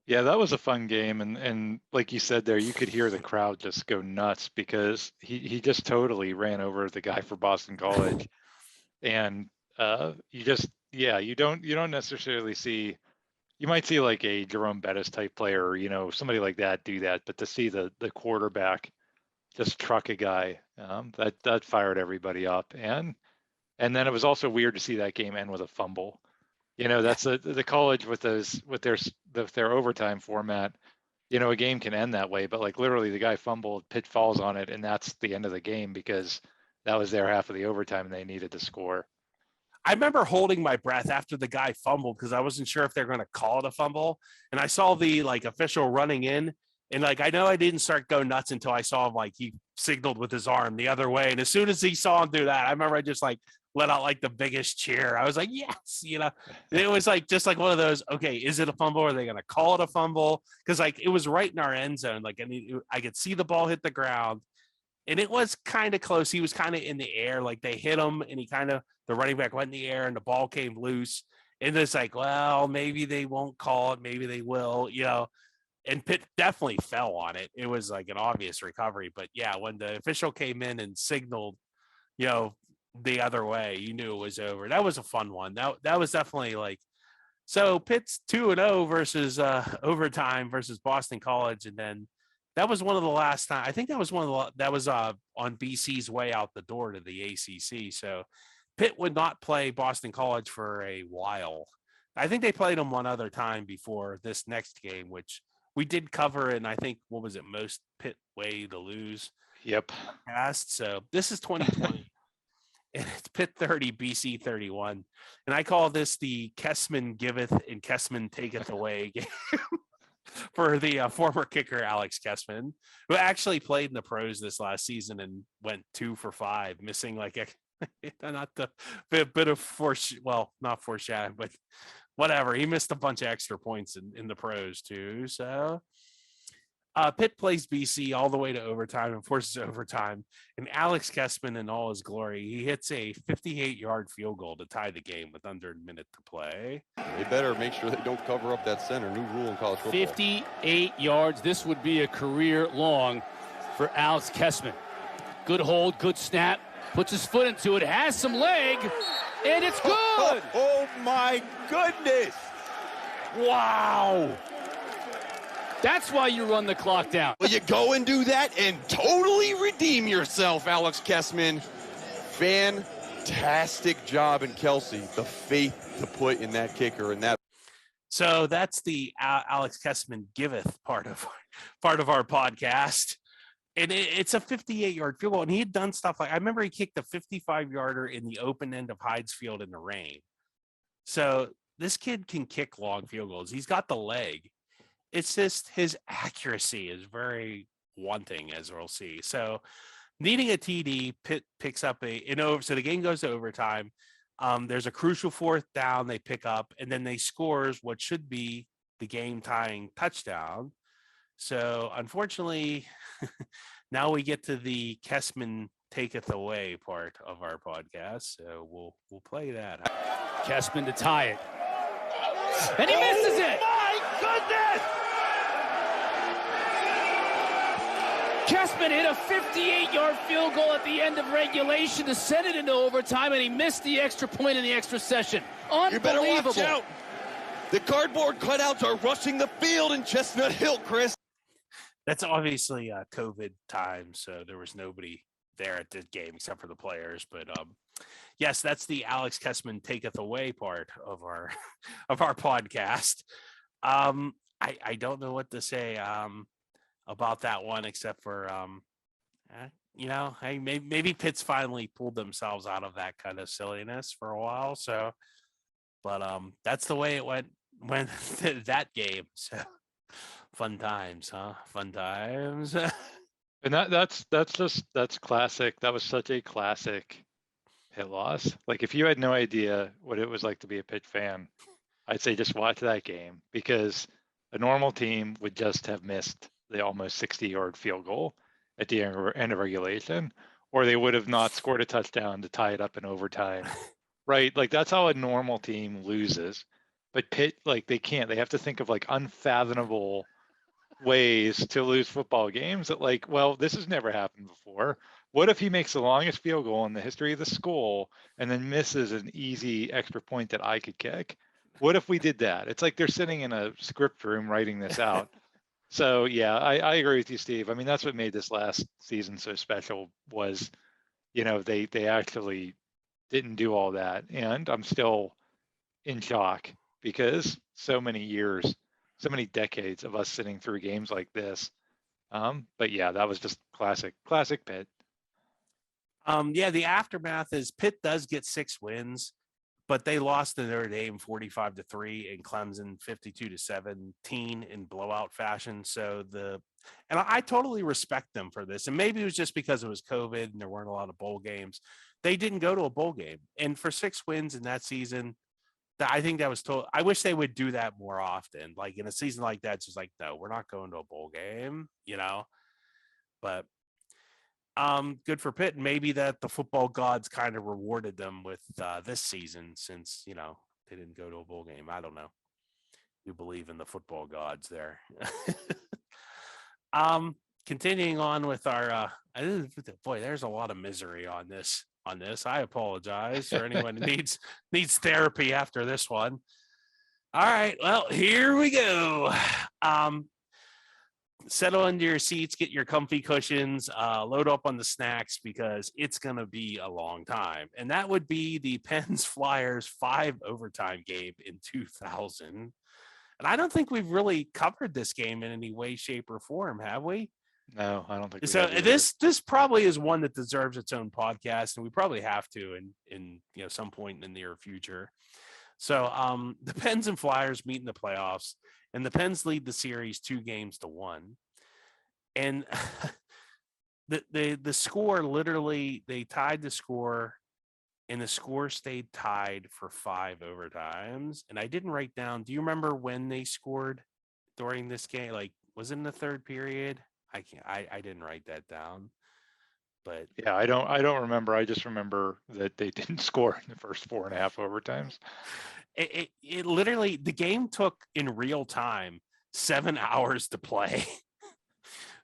yeah, that was a fun game. And like you said there, you could hear the crowd just go nuts because he just totally ran over the guy for Boston College. And you don't necessarily see, you might see like a Jerome Bettis type player, or, somebody like that do that. But to see the quarterback just truck a guy, that fired everybody up. And then it was also weird to see that game end with a fumble. That's the college with their overtime format. A game can end that way, but like literally the guy fumbled, Pitt falls on it, and that's the end of the game because that was their half of the overtime and they needed to score. I remember holding my breath after the guy fumbled because I wasn't sure if they're going to call it a fumble, and I saw the official running in, and I know I didn't start going nuts until I saw him he signaled with his arm the other way. And as soon as he saw him do that, I remember I just like let out like the biggest cheer. I was like, yes, you know, it was like just like one of those, okay, is it a fumble? Are they going to call it a fumble? Because like it was right in our end zone. Like, I mean, I could see the ball hit the ground and it was kind of close. He was kind of in the air, like they hit him and the running back went in the air and the ball came loose. And it's like, well, maybe they won't call it. Maybe they will, you know. And Pitt definitely fell on it. It was like an obvious recovery. But yeah, when the official came in and signaled, you know, the other way, you knew it was over. That was a fun one. That was definitely like, so Pitt's 2-0 versus overtime versus Boston College. And then that was one of the last time. I think that was on BC's way out the door to the ACC. So Pitt would not play Boston College for a while. I think they played them one other time before this next game, which we did cover. And I think, what was it? Most Pitt way to lose. Yep. So this is 2020. And it's Pitt 30, BC 31. And I call this the Kessman giveth and Kessman taketh away game for the former kicker, Alex Kessman, who actually played in the pros this last season and went 2 for 5, missing like not the bit of not foreshadowing, but whatever. He missed a bunch of extra points in the pros too. So Pitt plays BC all the way to overtime and forces overtime. And Alex Kessman, in all his glory, he hits a 58-yard field goal to tie the game with under a minute to play. They better make sure they don't cover up that center. New rule in college football. 58 yards. This would be a career long for Alex Kessman. Good hold, good snap. Puts his foot into it, has some leg, and it's good. Oh my goodness. Wow. That's why you run the clock down. Well, you go and do that and totally redeem yourself, Alex Kessman. Fantastic job in Kelsey. The faith to put in that kicker and that. So that's the Alex Kessman giveth part of our podcast. And it's a 58-yard field goal. And he had done stuff like, I remember he kicked a 55-yarder in the open end of Hydes Field in the rain. So this kid can kick long field goals. He's got the leg. It's just his accuracy is very wanting, as we'll see. So needing a TD, Pitt picks up so the game goes to overtime. There's a crucial 4th down they pick up, and then they scores what should be the game-tying touchdown. So unfortunately, now we get to the Kessman taketh away part of our podcast. So we'll play that. Kessman to tie it. And he misses it. My goodness! Kessman hit a 58-yard field goal at the end of regulation to send it into overtime, and he missed the extra point in the extra session. Unbelievable. You better watch out. The cardboard cutouts are rushing the field in Chestnut Hill, Chris. That's obviously COVID time, so there was nobody there at the game except for the players. But yes, that's the Alex Kessman taketh away part of our podcast. I don't know what to say about that one except for hey, maybe Pitt's finally pulled themselves out of that kind of silliness for a while. So, but that's the way it went that game. So. Fun times, huh? Fun times. And that's classic. That was such a classic Pitt loss. Like, if you had no idea what it was like to be a Pitt fan, I'd say just watch that game, because a normal team would just have missed the almost 60-yard field goal at the end of regulation, or they would have not scored a touchdown to tie it up in overtime. Right? Like, that's how a normal team loses. But Pitt, like, they can't. They have to think of like unfathomable ways to lose football games that, like, well, this has never happened before. What if he makes the longest field goal in the history of the school and then misses an easy extra point that I could kick? What if we did that? It's like they're sitting in a script room writing this out. So yeah, I agree with you, Steve. I mean, that's what made this last season so special was, they actually didn't do all that. And I'm still in shock because so many years, so many decades of us sitting through games like this. But yeah, that was just classic Pitt. Yeah, the aftermath is Pitt does get 6 wins, but they lost to Notre Dame 45-3 and Clemson 52-17 in blowout fashion. So the And I totally respect them for this. And maybe it was just because it was COVID and there weren't a lot of bowl games. They didn't go to a bowl game. And for 6 wins in that season, I think that was total. I wish they would do that more often. Like in a season like that, it's just like, no, we're not going to a bowl game, But good for Pitt. And maybe that the football gods kind of rewarded them with this season since, they didn't go to a bowl game. I don't know. We believe in the football gods there. Continuing on with our boy, there's a lot of misery on this. I apologize for anyone who needs therapy after this one. All right, well, here we go. Settle into your seats, get your comfy cushions, load up on the snacks because it's going to be a long time. And that would be the Pens Flyers 5 overtime game in 2000. And I don't think we've really covered this game in any way, shape, or form, have we? No, I don't think so. This probably is one that deserves its own podcast, and we probably have to in some point in the near future. So the Pens and Flyers meet in the playoffs, and the Pens lead the series 2-1. And the score literally, they tied the score, and the score stayed tied for 5 overtimes. And I didn't write down. Do you remember when they scored during this game? Like, was it in the third period? I didn't write that down, but yeah, I don't remember. I just remember that they didn't score in the first 4.5 overtimes. It literally, the game took in real time 7 hours to play.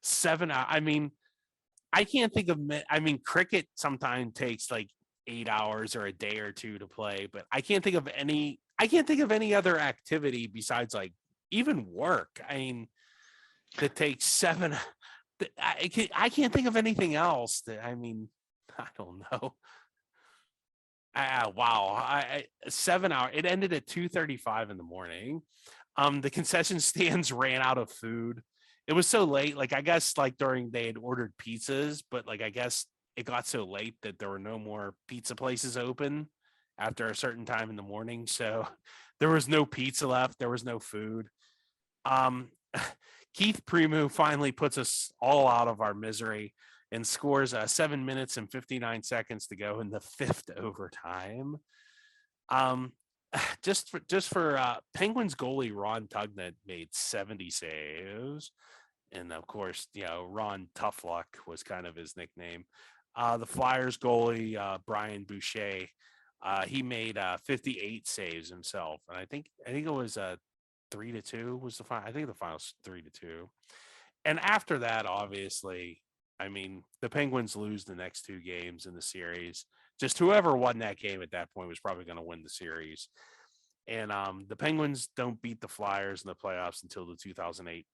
7 hours. I mean, I can't think of. I mean, cricket sometimes takes like 8 hours or a day or two to play, but I can't think of any other activity besides like even work. I mean, that takes 7. I can't think of anything else that, I mean, I don't know. Wow. 7 hours. It ended at 2:35 in the morning. The concession stands ran out of food. It was so late. Like, I guess like they had ordered pizzas, but like, I guess it got so late that there were no more pizza places open after a certain time in the morning. So there was no pizza left. There was no food. Keith Primeau finally puts us all out of our misery and scores 7 minutes and 59 seconds to go in the 5th overtime. Just for Penguins goalie Ron Tugnutt made 70 saves, and of course, Ron Tough Luck was kind of his nickname. The Flyers goalie Brian Boucher, he made 58 saves himself, and I think it was 3-2 was the final. I think the final's 3-2. And after that, obviously, I mean, the Penguins lose the next 2 games in the series. Just whoever won that game at that point was probably going to win the series. And the Penguins don't beat the Flyers in the playoffs until the 2008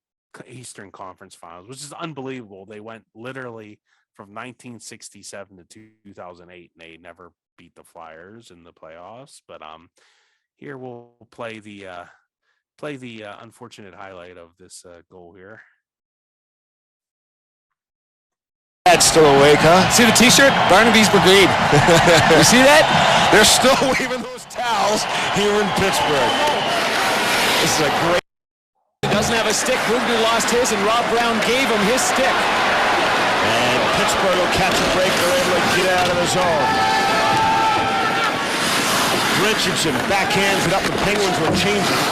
Eastern Conference Finals, which is unbelievable. They went literally from 1967 to 2008, and they never beat the Flyers in the playoffs. But here we'll play the unfortunate highlight of this goal here. Dad's still awake, huh? See the t-shirt? Barnaby's Brigade. You see that? They're still waving those towels here in Pittsburgh. This is a great... He doesn't have a stick. Bugner lost his, and Rob Brown gave him his stick. And Pittsburgh will catch a break. They're able to get out of the zone. Richardson backhands it up. The Penguins will change it.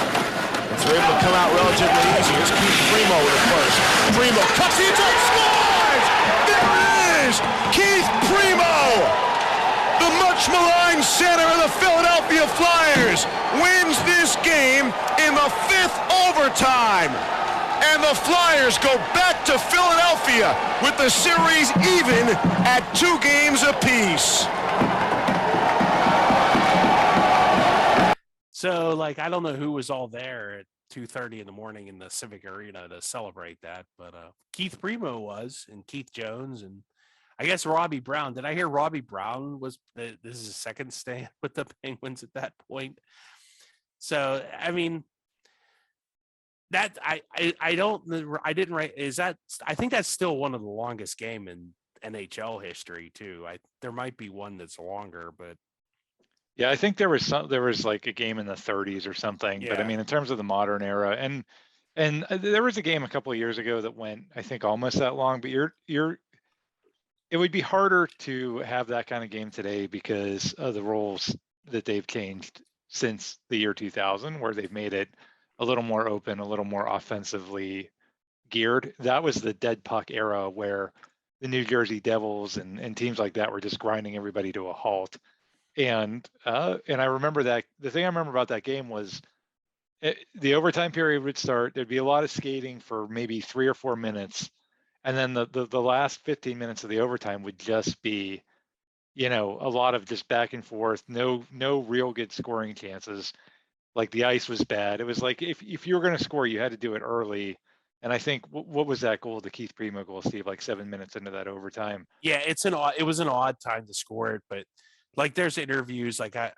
They're able to come out relatively easy. Here's Keith Primeau with the first. Primeau cuts the inside, scores! There it is! Keith Primeau! The much maligned center of the Philadelphia Flyers wins this game in the 5th overtime. And the Flyers go back to Philadelphia with the series even at 2 games apiece. So, like, I don't know who was all there at 2:30 in the morning in the Civic Arena to celebrate that, but Keith Primeau was, and Keith Jones, and I guess Robbie Brown. Did I hear Robbie Brown was this is his second stand with the Penguins at that point? So, I mean, that I didn't write. Is that I think that's still one of the longest game in NHL history too. There might be one that's longer, but. Yeah, I think there was like a game in the 30s or something. Yeah. But I mean, in terms of the modern era, and And there was a game a couple of years ago that went, I think, almost that long. But it would be harder to have that kind of game today because of the rules that they've changed since the year 2000, where they've made it a little more open, a little more offensively geared. That was the dead puck era where the New Jersey Devils and teams like that were just grinding everybody to a halt. And I remember that the thing I remember about that game was the overtime period would start. There'd be a lot of skating for maybe 3 or 4 minutes. And then the last 15 minutes of the overtime would just be, a lot of just back and forth, no real good scoring chances. Like the ice was bad. It was like if you were going to score, you had to do it early. And I think what was that goal, the Keith Primo goal, Steve? Like 7 minutes into that overtime. Yeah, it was an odd time to score it, but like there's interviews like I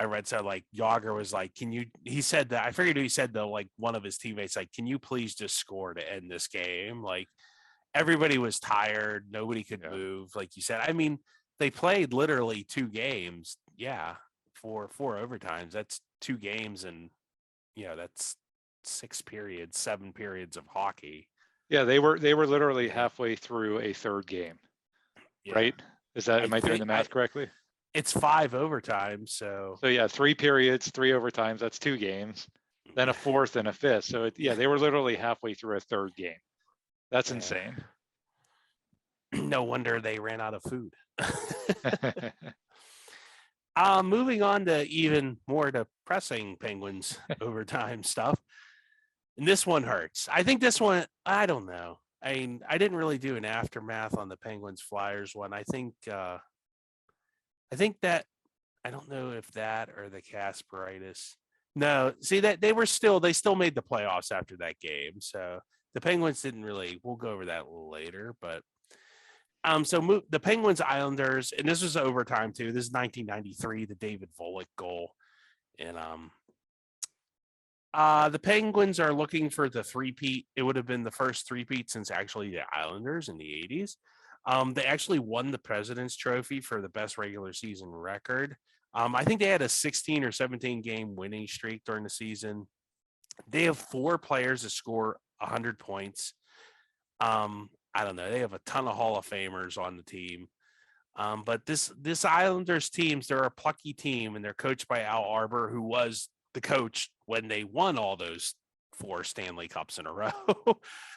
read so like Yager was like, he said that, I figured he said though, like one of his teammates, like, can you please just score to end this game? Like everybody was tired. Nobody could move. Like you said, I mean, they played literally 2 games. Yeah. For 4 overtimes. That's 2 games. And that's 7 periods of hockey. Yeah. They were literally halfway through a third game, right? Am I doing the math correctly? It's 5 overtimes. So yeah, 3 periods, 3 overtimes. That's 2 games, then a 4th and a 5th. So they were literally halfway through a third game. That's insane. No wonder they ran out of food. Moving on to even more depressing Penguins overtime stuff. And this one hurts. I think this one, I don't know. I mean, I didn't really do an aftermath on the Penguins Flyers one. I think that, I don't know if that or the Kasperitis. No, see that they still made the playoffs after that game. So the Penguins didn't really, we'll go over that a little later, but the Penguins Islanders, and this was overtime too. This is 1993, the David Volek goal. And the Penguins are looking for the three-peat. It would have been the first three-peat since actually the Islanders in the 80s. They actually won the President's Trophy for the best regular season record. I think they had a 16 or 17 game winning streak during the season. They have 4 players that score 100 points. I don't know. They have a ton of Hall of Famers on the team. But this Islanders teams, they're a plucky team, and they're coached by Al Arbor, who was the coach when they won all those 4 Stanley Cups in a row.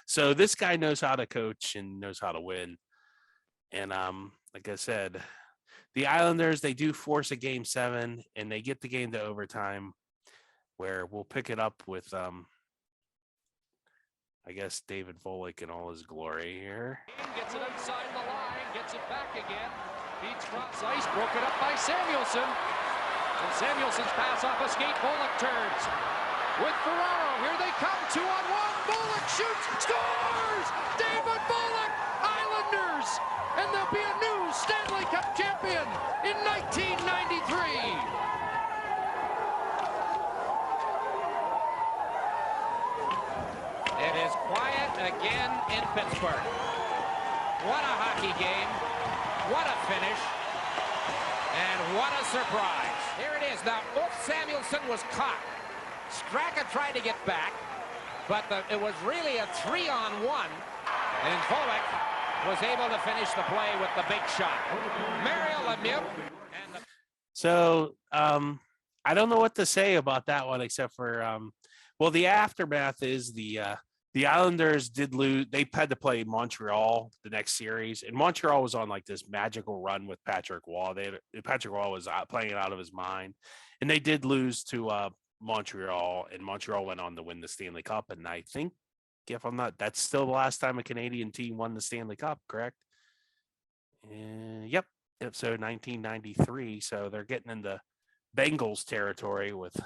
So this guy knows how to coach and knows how to win. And like I said, the Islanders, they do force a game 7, and they get the game to overtime, where we'll pick it up with I guess David Volek in all his glory here. Gets it inside the line, gets it back again. Beats cross ice, broken up by Samuelson. And Samuelson's pass off a skate, Volek turns. With Ferraro, here they come, 2-on-1. Volek shoots, scores! David Volek, Islanders! And they'll be a new Stanley Cup champion in 1993. It is quiet again in Pittsburgh. What a hockey game. What a finish. And what a surprise. Here it is. Now, Ulf Samuelsson was caught. Straka tried to get back, but it was really a 3-on-1. And Volek was able to finish the play with the big shot. Mario Lemieux. So, I don't know what to say about that one, except for, well, the aftermath is the Islanders did lose. They had to play Montreal the next series, and Montreal was on like this magical run with Patrick Roy. Patrick Roy was playing it out of his mind, and they did lose to Montreal, and Montreal went on to win the Stanley Cup. And I think, if I'm not, that's still the last time a Canadian team won the Stanley Cup, correct? Yep. So 1993. So they're getting into Bengals territory with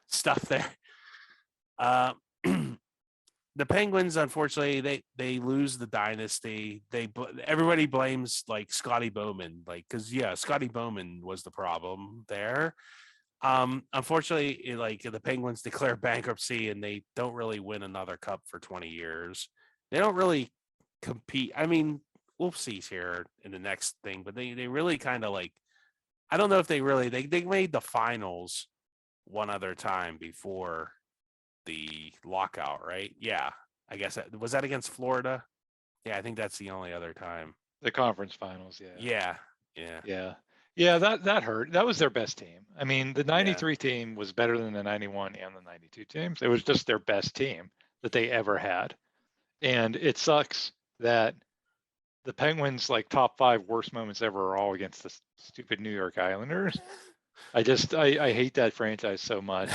stuff there. The Penguins, unfortunately, they lose the dynasty. Everybody blames like Scotty Bowman, like, because Scotty Bowman was the problem there. Unfortunately, like the Penguins declare bankruptcy, and they don't really win another cup for 20 years. They don't really compete. I mean, we'll see here in the next thing, but they really kind of like, I don't know if they made the finals one other time before the lockout, right? Yeah, I guess was that against Florida? Yeah, I think that's the only other time. The conference finals, yeah. That hurt. That was their best team. I mean, the '93 team was better than the '91 and the '92 teams. It was just their best team that they ever had, and it sucks that the Penguins' like top 5 worst moments ever are all against the stupid New York Islanders. I hate that franchise so much.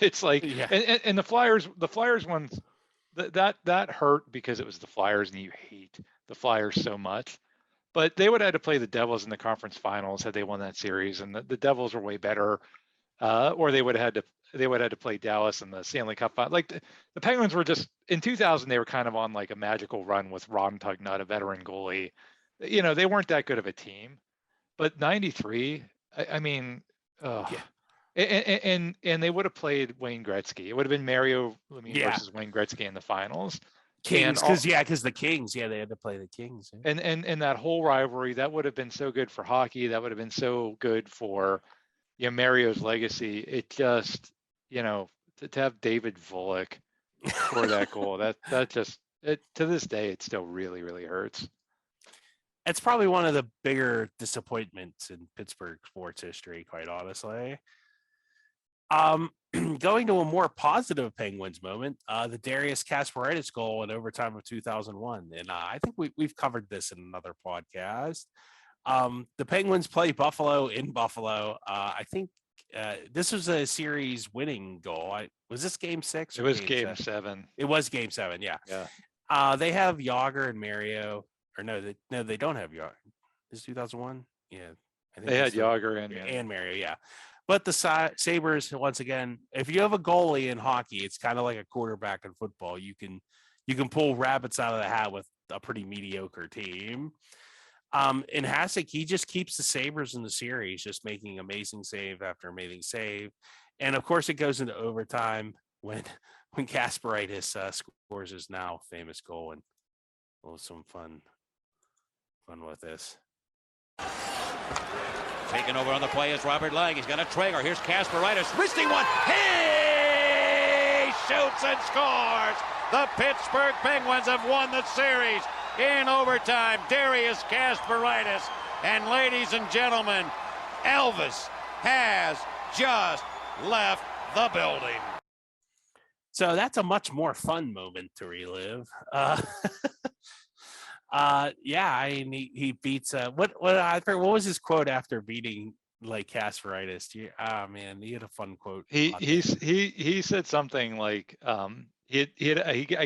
It's like, and the Flyers ones, that hurt because it was the Flyers and you hate the Flyers so much. But they would have had to play the Devils in the conference finals had they won that series, and the Devils were way better. Or they would have had to play Dallas in the Stanley Cup final. Like the Penguins were just in 2000, they were kind of on like a magical run with Ron Tugnut, a veteran goalie. You know, they weren't that good of a team. But '93, I mean, and they would have played Wayne Gretzky. It would have been Mario Lemieux versus Wayne Gretzky in the finals. Kings, because the Kings, they had to play the Kings. Yeah. And that whole rivalry, that would have been so good for hockey. That would have been so good for Mario's legacy. It just, to have David Volek score that goal, that just to this day, it still really, really hurts. It's probably one of the bigger disappointments in Pittsburgh sports history, quite honestly. Going to a more positive Penguins moment, the Darius Kasparaitis goal in overtime of 2001. And I think we've covered this in another podcast. The Penguins play Buffalo in Buffalo. I think this was a series winning goal. Was this game 6? It was game 7. It was game 7. Yeah. They have Jágr and Mario. Or no, they don't have Jágr. This is 2001. Yeah, I think they had Jágr and Mario. Yeah, but the Sabres, once again, if you have a goalie in hockey, it's kind of like a quarterback in football. You can pull rabbits out of the hat with a pretty mediocre team. In Hasek, he just keeps the Sabres in the series, just making amazing save after amazing save, and of course it goes into overtime when Kasparaitis scores his now famous goal, and some fun with this. Taking over on the play is Robert Lang. He's got a Traeger. Here's Kasparaitis. Wristing one. He shoots and scores. The Pittsburgh Penguins have won the series in overtime. Darius Kasparaitis. And ladies and gentlemen, Elvis has just left the building. So that's a much more fun moment to relive. He beats what was his quote after beating like Kasparaitis? Man, he had a fun quote. He said something like I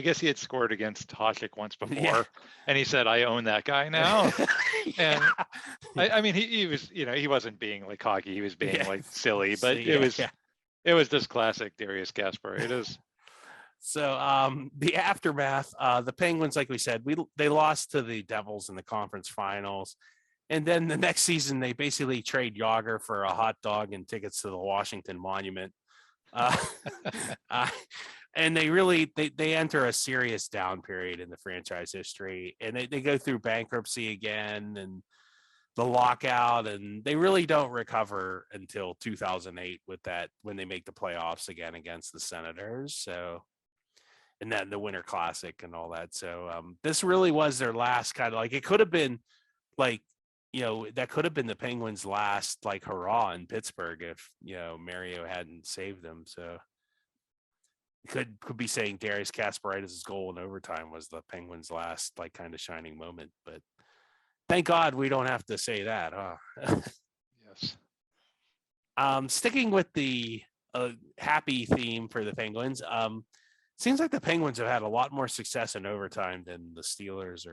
guess he had scored against Hasek once before, and he said, "I own that guy now." And I mean, he was, he wasn't being like cocky, he was being like silly, but it was just classic Darius Kasparaitis. So the aftermath, the Penguins, like we said, they lost to the Devils in the conference finals. And then the next season, they basically trade Jágr for a hot dog and tickets to the Washington Monument. And they enter a serious down period in the franchise history. And they go through bankruptcy again and the lockout, and they really don't recover until 2008 with that, when they make the playoffs again against the Senators. So, and then the Winter Classic and all that. So this really was their last kind of like, it could have been like, that could have been the Penguins' last like hurrah in Pittsburgh if, Mario hadn't saved them. So could be saying Darius Kasparaitis' goal in overtime was the Penguins' last like kind of shining moment. But thank God we don't have to say that, huh? Yes. Sticking with the happy theme for the Penguins, seems like the Penguins have had a lot more success in overtime than the Steelers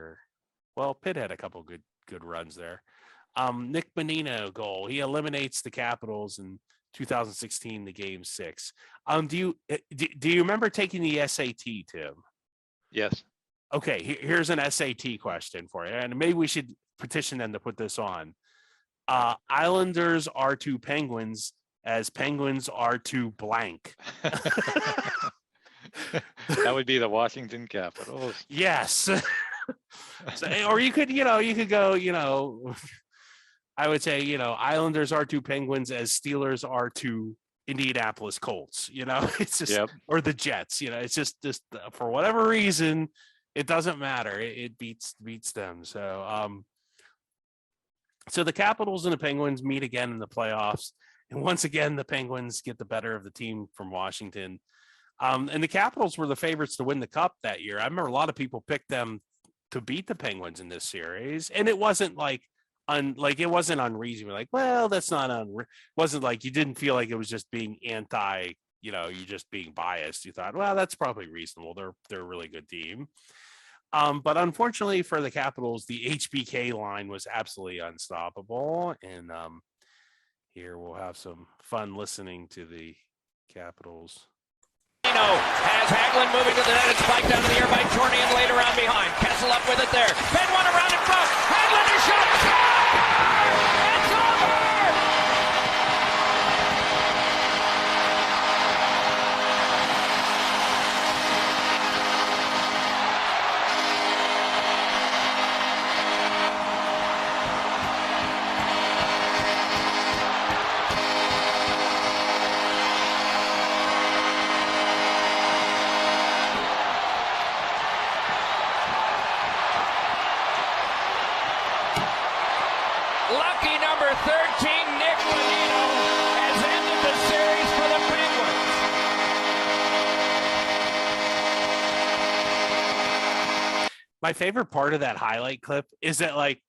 Pitt had a couple good runs there. Nick Bonino goal. He eliminates the Capitals in 2016, the game 6. Do you remember taking the SAT, Tim? Yes. Okay, here's an SAT question for you, and maybe we should petition them to put this on. Islanders are to Penguins as Penguins are to blank. That would be the Washington Capitals. Yes. Or you could go, I would say, Islanders are to Penguins as Steelers are to Indianapolis Colts, it's just, or the Jets, it's just for whatever reason, it doesn't matter. It beats them. So, so the Capitals and the Penguins meet again in the playoffs. And once again, the Penguins get the better of the team from Washington. And the Capitals were the favorites to win the cup that year. I remember a lot of people picked them to beat the Penguins in this series. And it wasn't it wasn't unreasonable. Like, well, that's not wasn't like you didn't feel like it was just being you're just being biased. You thought, well, that's probably reasonable. They're a really good team. But unfortunately for the Capitals, the HBK line was absolutely unstoppable. And here we'll have some fun listening to the Capitals. Has Hagelin moving to the net and spiked down to the air by Chorney and laid around behind. Kessel up with it there. Ben one around in front. Hagelin is shot. It's over! Lucky number 13, Nick Bonino, has ended the series for the Penguins. My favorite part of that highlight clip is that like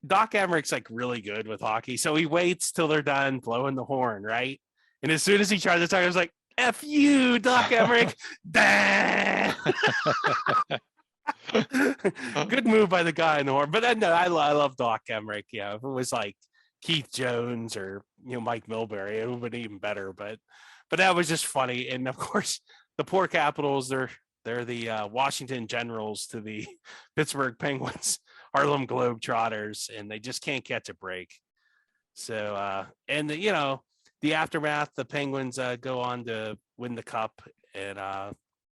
Doc Emmerich's like really good with hockey. So he waits till they're done blowing the horn, right? And as soon as he tries to talk, I was like, F you, Doc Emmerich. Good move by the guy in the horn. But no, I love Doc Emmerich. Yeah, if it was like Keith Jones or Mike Milbury, it would have been even better. But that was just funny. And of course, the poor Capitals, they're the Washington Generals to the Pittsburgh Penguins, Harlem Globetrotters, and they just can't catch a break. So the aftermath, the Penguins go on to win the cup, and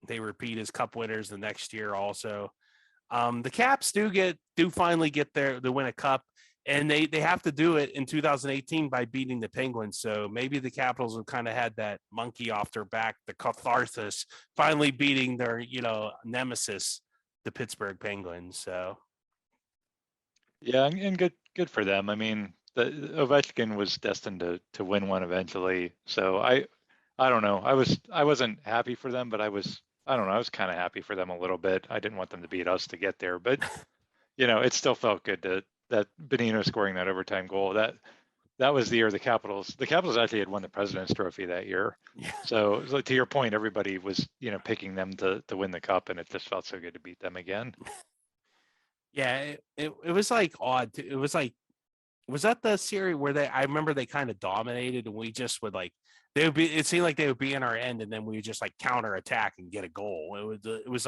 they repeat as cup winners the next year also. The Caps do finally get there to win a cup, and they have to do it in 2018 by beating the Penguins. So maybe the Capitals have kind of had that monkey off their back, the catharsis, finally beating their, nemesis, the Pittsburgh Penguins. So. Yeah, and good for them. I mean, the Ovechkin was destined to win one eventually. So I don't know. I wasn't happy for them, but I was kind of happy for them a little bit. I didn't want them to beat us to get there, but it still felt good that Bonino scoring that overtime goal. That was the year the Capitals actually had won the President's Trophy that year. Yeah. So to your point, everybody was picking them to win the cup, and it just felt so good to beat them again. Yeah, it was like odd. It was like, was that the series where I remember they kind of dominated, and we just would it seemed like they would be in our end, and then we would just like counterattack and get a goal. It was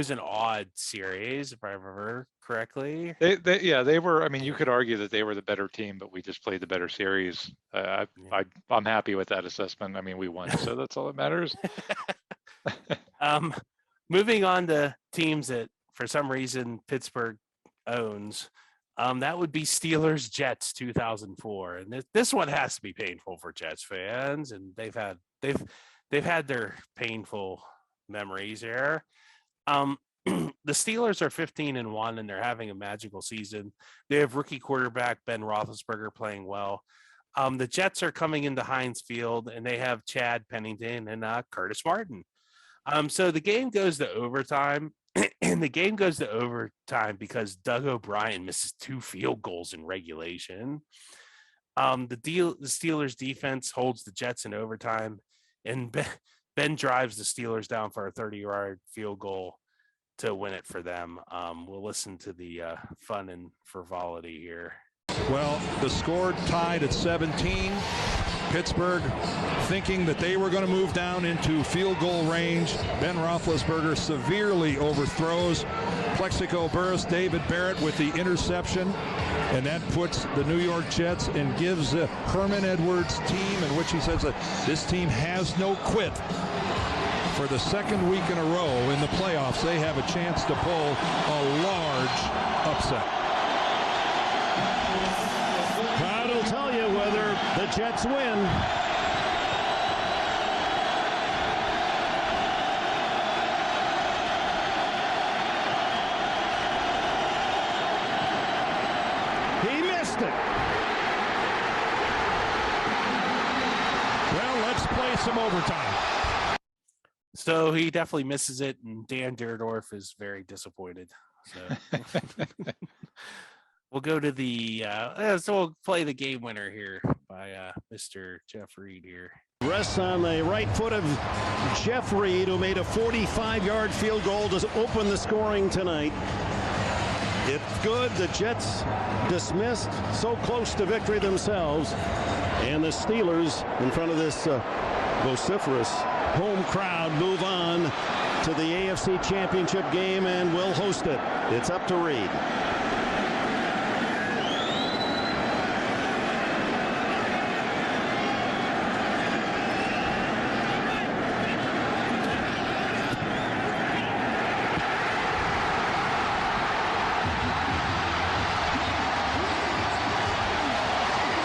an odd series, if I remember correctly. They were. I mean, you could argue that they were the better team, but we just played the better series. I'm happy with that assessment. I mean, we won, so that's all that matters. Moving on to teams that for some reason Pittsburgh owns. That would be Steelers Jets 2004, and this one has to be painful for Jets fans, and they've had their painful memories here. The Steelers are 15-1, and they're having a magical season. They have rookie quarterback Ben Roethlisberger playing well. The Jets are coming into Heinz Field, and they have Chad Pennington and Curtis Martin. So the game goes to overtime. And the game goes to overtime because Doug O'Brien misses 2 field goals in regulation. The Steelers defense holds the Jets in overtime, and Ben drives the Steelers down for a 30-yard field goal to win it for them. We'll listen to the fun and frivolity here. Well, the score tied at 17. Pittsburgh thinking that they were going to move down into field goal range. Ben Roethlisberger severely overthrows Plexico Burress. David Barrett with the interception. And that puts the New York Jets and gives Herman Edwards' team, in which he says that this team has no quit. For the second week in a row in the playoffs, they have a chance to pull a large upset. Crowd will tell you whether the Jets win. some overtime. So he definitely misses it, and Dan Dierdorf is very disappointed. So we'll go to the so we'll play the game winner here by Mr. Jeff Reed here. Rests on the right foot of Jeff Reed, who made a 45-yard field goal to open the scoring tonight. It's good. The Jets dismissed, so close to victory themselves, and the Steelers, in front of this vociferous home crowd, move on to the AFC Championship game and will host it. It's up to Reed.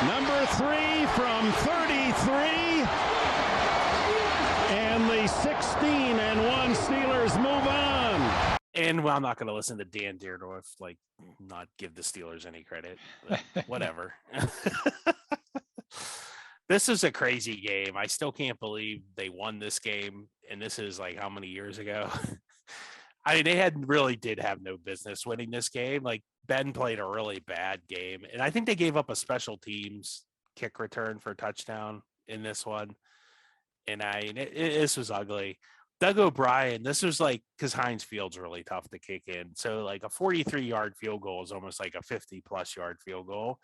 Number 3 from 33. And the 16-1 Steelers move on. And well, I'm not going to listen to Dan Dierdorf, like, not give the Steelers any credit. But whatever. This is a crazy game. I still can't believe they won this game. And this is like how many years ago? I mean, they did have no business winning this game. Like, Ben played a really bad game. And I think they gave up a special teams kick return for a touchdown in this one. And this was ugly. Doug O'Brien, this was like, because Heinz Field's really tough to kick in. So like a 43-yard field goal is almost like a 50-plus yard field goal.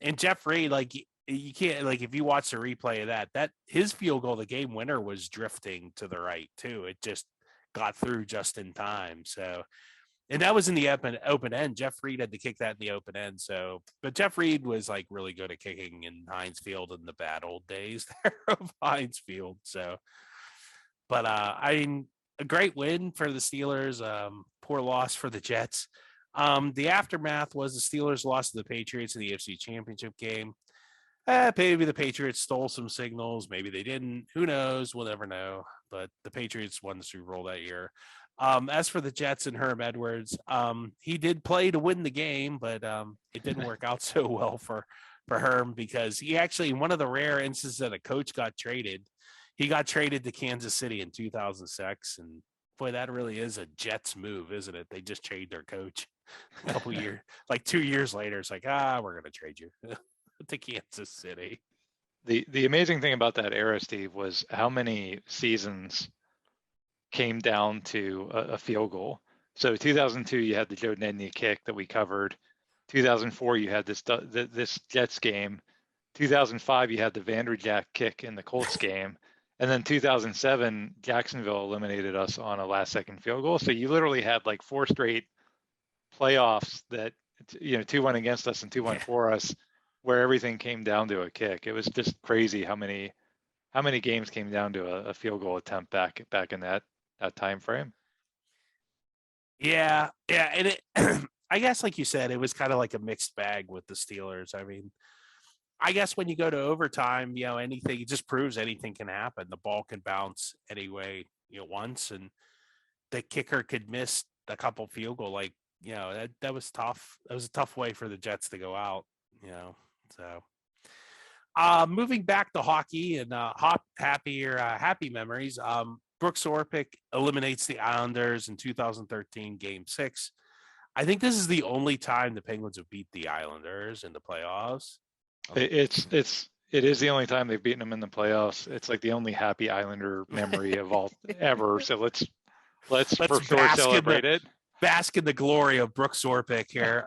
And Jeff Reed, like, you can't, like, if you watch the replay of that his field goal, the game winner, was drifting to the right too. It just got through just in time. So, and that was in the open end. Jeff Reed had to kick that in the open end. So, but Jeff Reed was like really good at kicking in Heinz Field in the bad old days there of Heinz Field. So, but I mean, a great win for the Steelers. Poor loss for the Jets. The aftermath was the Steelers lost to the Patriots in the AFC Championship game. Maybe the Patriots stole some signals. Maybe they didn't. Who knows? We'll never know. But the Patriots won the Super Bowl that year. As for the Jets and Herm Edwards, he did play to win the game, but it didn't work out so well for Herm, because he actually, in one of the rare instances that a coach got traded, he got traded to Kansas City in 2006. And boy, that really is a Jets move, isn't it? They just trade their coach a couple years, like 2 years later. It's like, we're going to trade you to Kansas City. The amazing thing about that era, Steve, was how many seasons came down to a field goal. So 2002, you had the Joe Nedney kick that we covered. 2004, you had this Jets game. 2005, you had the Vanderjagt kick in the Colts game. And then 2007, Jacksonville eliminated us on a last-second field goal. So you literally had like 4 straight playoffs that, 2 went against us and 2 went for us, where everything came down to a kick. It was just crazy how many games came down to a field goal attempt back in that time frame. Yeah, and it, I guess, like you said, it was kind of like a mixed bag with the Steelers. I mean, I guess when you go to overtime, anything, it just proves anything can happen. The ball can bounce anyway, once, and the kicker could miss a couple field goal. Like, that was tough. That was a tough way for the Jets to go out. So moving back to hockey and happy memories. Brooks Orpik eliminates the Islanders in 2013 Game 6. I think this is the only time the Penguins have beat the Islanders in the playoffs. It is the only time they've beaten them in the playoffs. It's like the only happy Islander memory of all ever. So let's for sure celebrate it. Bask in the glory of Brooks Orpik here.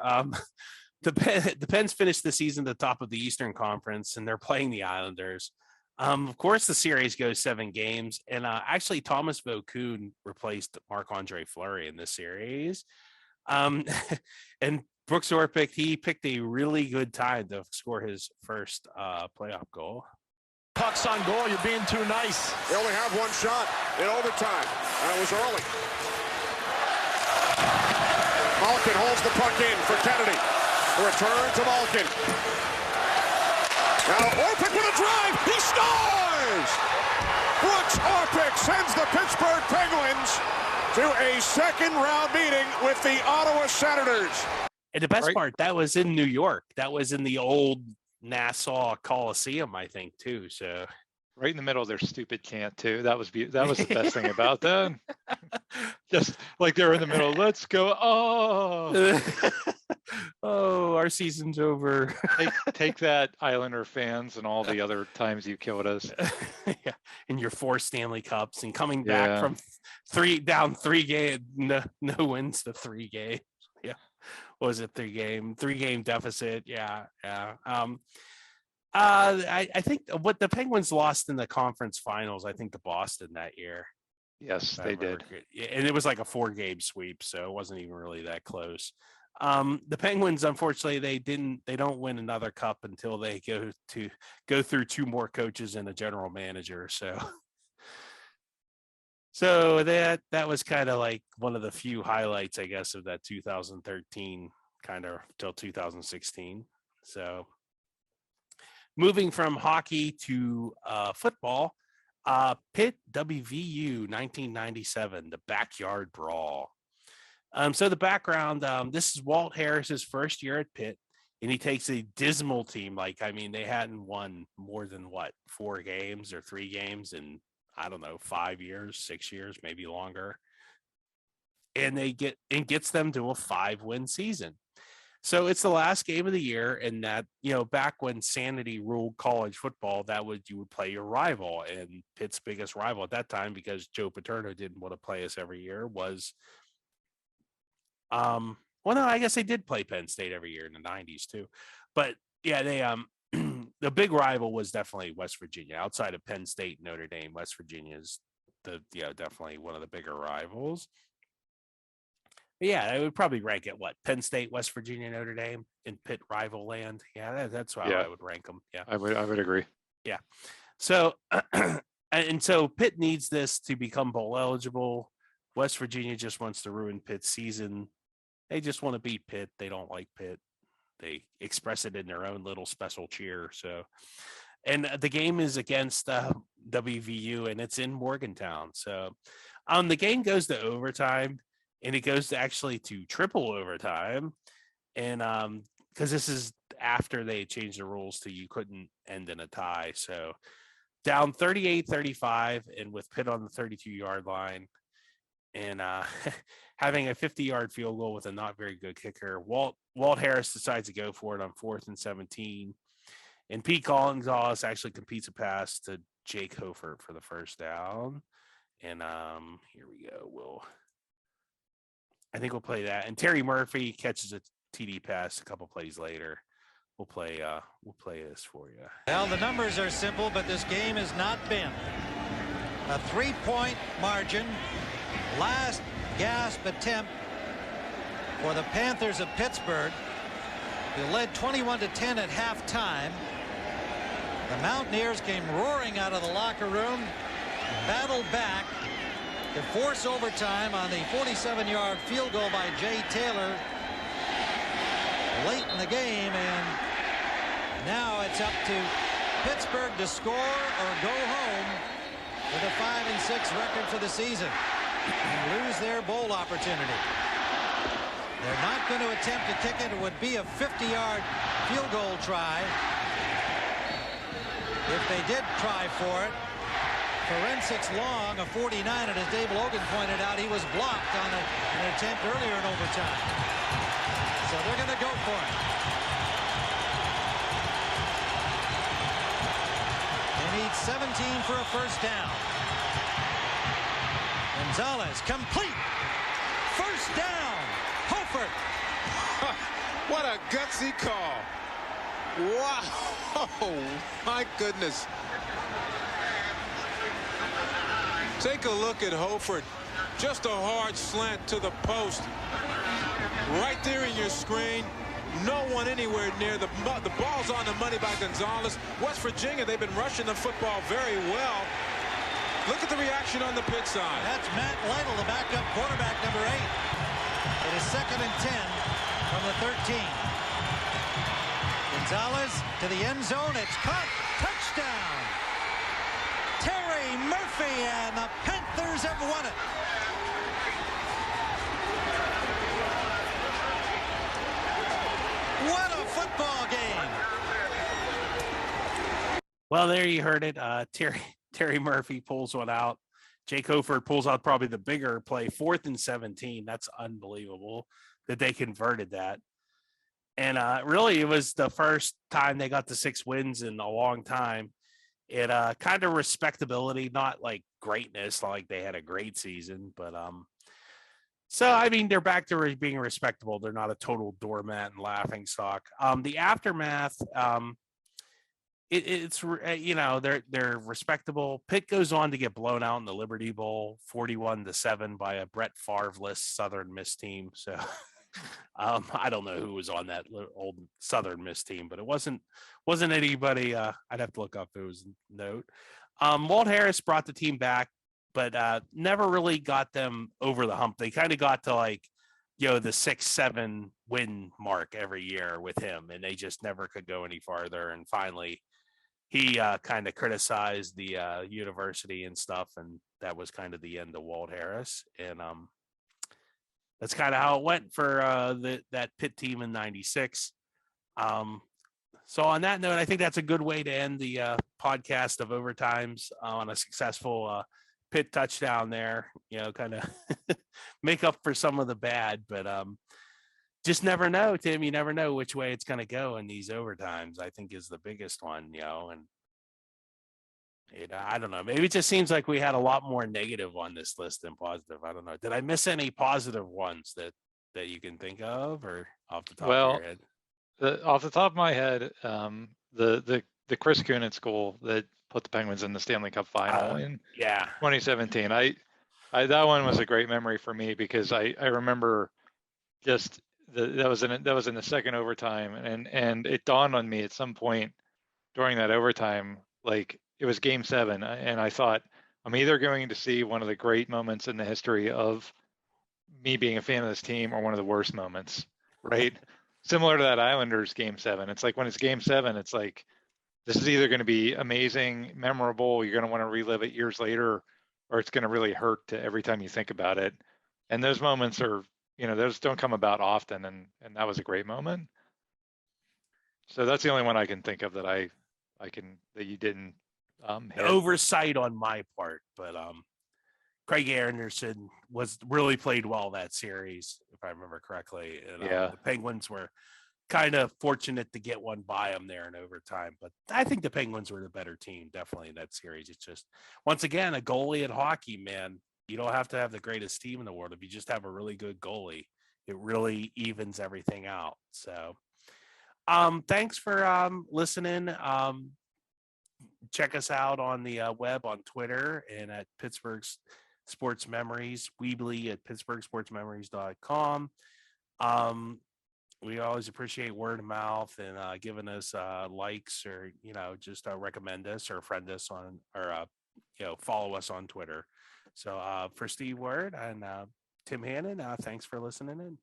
The Pens finished the season at the top of the Eastern Conference, and they're playing the Islanders. Of course, the series goes 7 games, and actually Thomas Vokoun replaced Marc-Andre Fleury in this series. And Brooks Orpik, he picked a really good time to score his first playoff goal. Puck's on goal. You're being too nice. They only have one shot in overtime, and it was early. Malkin holds the puck in for Kennedy. The return to Malkin. Now Orpik with a drive. He scores! Brooks Orpik sends the Pittsburgh Penguins to a second-round meeting with the Ottawa Senators. And the best part, that was in New York. That was in the old Nassau Coliseum, I think, too. So Right in the middle of their stupid chant too. That was the best thing about that. Just like they were in the middle. Let's go. Oh, oh, our season's over. take that, Islander fans, and all the other times you killed us. Yeah, and your 4 Stanley Cups and coming back from 3 game, no wins to 3 games. Yeah, what was it, 3 game deficit? Yeah. I think what the Penguins lost in the conference finals, I think to Boston that year. Yes, they did. And it was like a 4-game sweep, so it wasn't even really that close. The Penguins, unfortunately, they don't win another cup until they go through 2 more coaches and a general manager. So that was kind of like one of the few highlights, I guess, of that 2013 kind of till 2016. So moving from hockey to football, Pitt WVU 1997, the backyard brawl. So the background, this is Walt Harris's first year at Pitt, and he takes a dismal team. They hadn't won more than 4 games or 3 games in, I don't know, 5 years, 6 years, maybe longer. And gets them to a 5-win season. So it's the last game of the year, and that, back when sanity ruled college football, you would play your rival, and Pitt's biggest rival at that time, because Joe Paterno didn't want to play us every year, was, well, no, I guess they did play Penn State every year in the 90s too. But yeah, they, the big rival was definitely West Virginia. Outside of Penn State, Notre Dame, West Virginia is definitely one of the bigger rivals. But yeah, I would probably rank it Penn State, West Virginia, Notre Dame in Pitt rival land. Yeah, that's how I would rank them. Yeah, I would agree. Yeah. So and so Pitt needs this to become bowl eligible. West Virginia just wants to ruin Pitt's season. They just want to beat Pitt. They don't like Pitt. They express it in their own little special cheer. So, and the game is against WVU, and it's in Morgantown. So, the game goes to overtime. And it goes to triple overtime. And because this is after they changed the rules to you couldn't end in a tie. So down 38-35 and with Pitt on the 32-yard line and having a 50-yard field goal with a not very good kicker, Walt Harris decides to go for it on 4th and 17. And Pete Gonzalez actually completes a pass to Jake Hofert for the first down. And here we go. I think we'll play that. And Terry Murphy catches a TD pass a couple plays later. We'll play this for you. Well, the numbers are simple, but this game has not been. A 3-point margin. Last gasp attempt for the Panthers of Pittsburgh. They led 21-10 at halftime. The Mountaineers came roaring out of the locker room, battled back to force overtime on the 47-yard field goal by Jay Taylor late in the game, and now it's up to Pittsburgh to score or go home with a 5-6 record for the season and lose their bowl opportunity. They're not going to attempt to kick it. It would be a 50-yard field goal try if they did try for it. Forensics long, a 49, and as Dave Logan pointed out, he was blocked on an attempt earlier in overtime. So they're going to go for it. They need 17 for a first down. Gonzalez complete. First down. Hofert. What a gutsy call. Wow. My goodness. Take a look at Hofert. Just a hard slant to the post. Right there in your screen. No one anywhere near. The ball's on the money by Gonzalez. West Virginia, they've been rushing the football very well. Look at the reaction on the Pitt side. That's Matt Lytle, the backup quarterback, number 8. It is 2nd and 10 from the 13. Gonzalez to the end zone. It's caught. Touchdown. Terry Murphy, and the Panthers have won it. What a football game. Well, there you heard it. Terry Murphy pulls one out. Jake Hoford pulls out probably the bigger play, 4th and 17. That's unbelievable that they converted that. And really, it was the first time they got to 6 wins in a long time. It kind of respectability, not like greatness, not like they had a great season, but so I mean they're back to being respectable. They're not a total doormat and laughing stock. The aftermath, it's they're respectable. Pitt goes on to get blown out in the Liberty Bowl, 41-7 by a Brett Favre-less Southern Miss team. So. I don't know who was on that old Southern Miss team, but it wasn't anybody. I'd have to look up who's note. Walt Harris brought the team back, but never really got them over the hump. They kind of got to the 6-7 win mark every year with him, and they just never could go any farther. And finally, he kind of criticized the university and stuff, and that was kind of the end of Walt Harris. And that's kind of how it went for that Pitt team in '96. So on that note, I think that's a good way to end the podcast of Overtimes on a successful Pitt touchdown there. Kind of make up for some of the bad, but just never know, Tim. You never know which way it's going to go in these overtimes. I think is the biggest one, and I don't know. Maybe it just seems like we had a lot more negative on this list than positive. I don't know. Did I miss any positive ones that you can think of, or off the top of your head? Off the top of my head, the Chris Kunitz goal that put the Penguins in the Stanley Cup final in 2017. I that one was a great memory for me because I remember just that was in the second overtime, and it dawned on me at some point during that overtime, like. It was Game 7, and I thought I'm either going to see one of the great moments in the history of me being a fan of this team or one of the worst moments, right? Similar to that Islanders Game 7. It's like when it's Game 7, it's like this is either going to be amazing, memorable, you're going to want to relive it years later, or it's going to really hurt every time you think about it. And those moments are, those don't come about often, and that was a great moment. So that's the only one I can think of that that you didn't. Oversight on my part, but Craig Anderson really played well that series, if I remember correctly. And, the Penguins were kind of fortunate to get one by them there in overtime, but I think the Penguins were the better team, definitely in that series. It's just, once again, a goalie in hockey, man. You don't have to have the greatest team in the world. If you just have a really good goalie, it really evens everything out. So, thanks for listening. Check us out on the web, on Twitter, and at Pittsburgh Sports Memories, Weebly at PittsburghSportsMemories.com. We always appreciate word of mouth and giving us likes or, just recommend us or friend us on or, follow us on Twitter. So for Steve Word and Tim Hannon, thanks for listening in.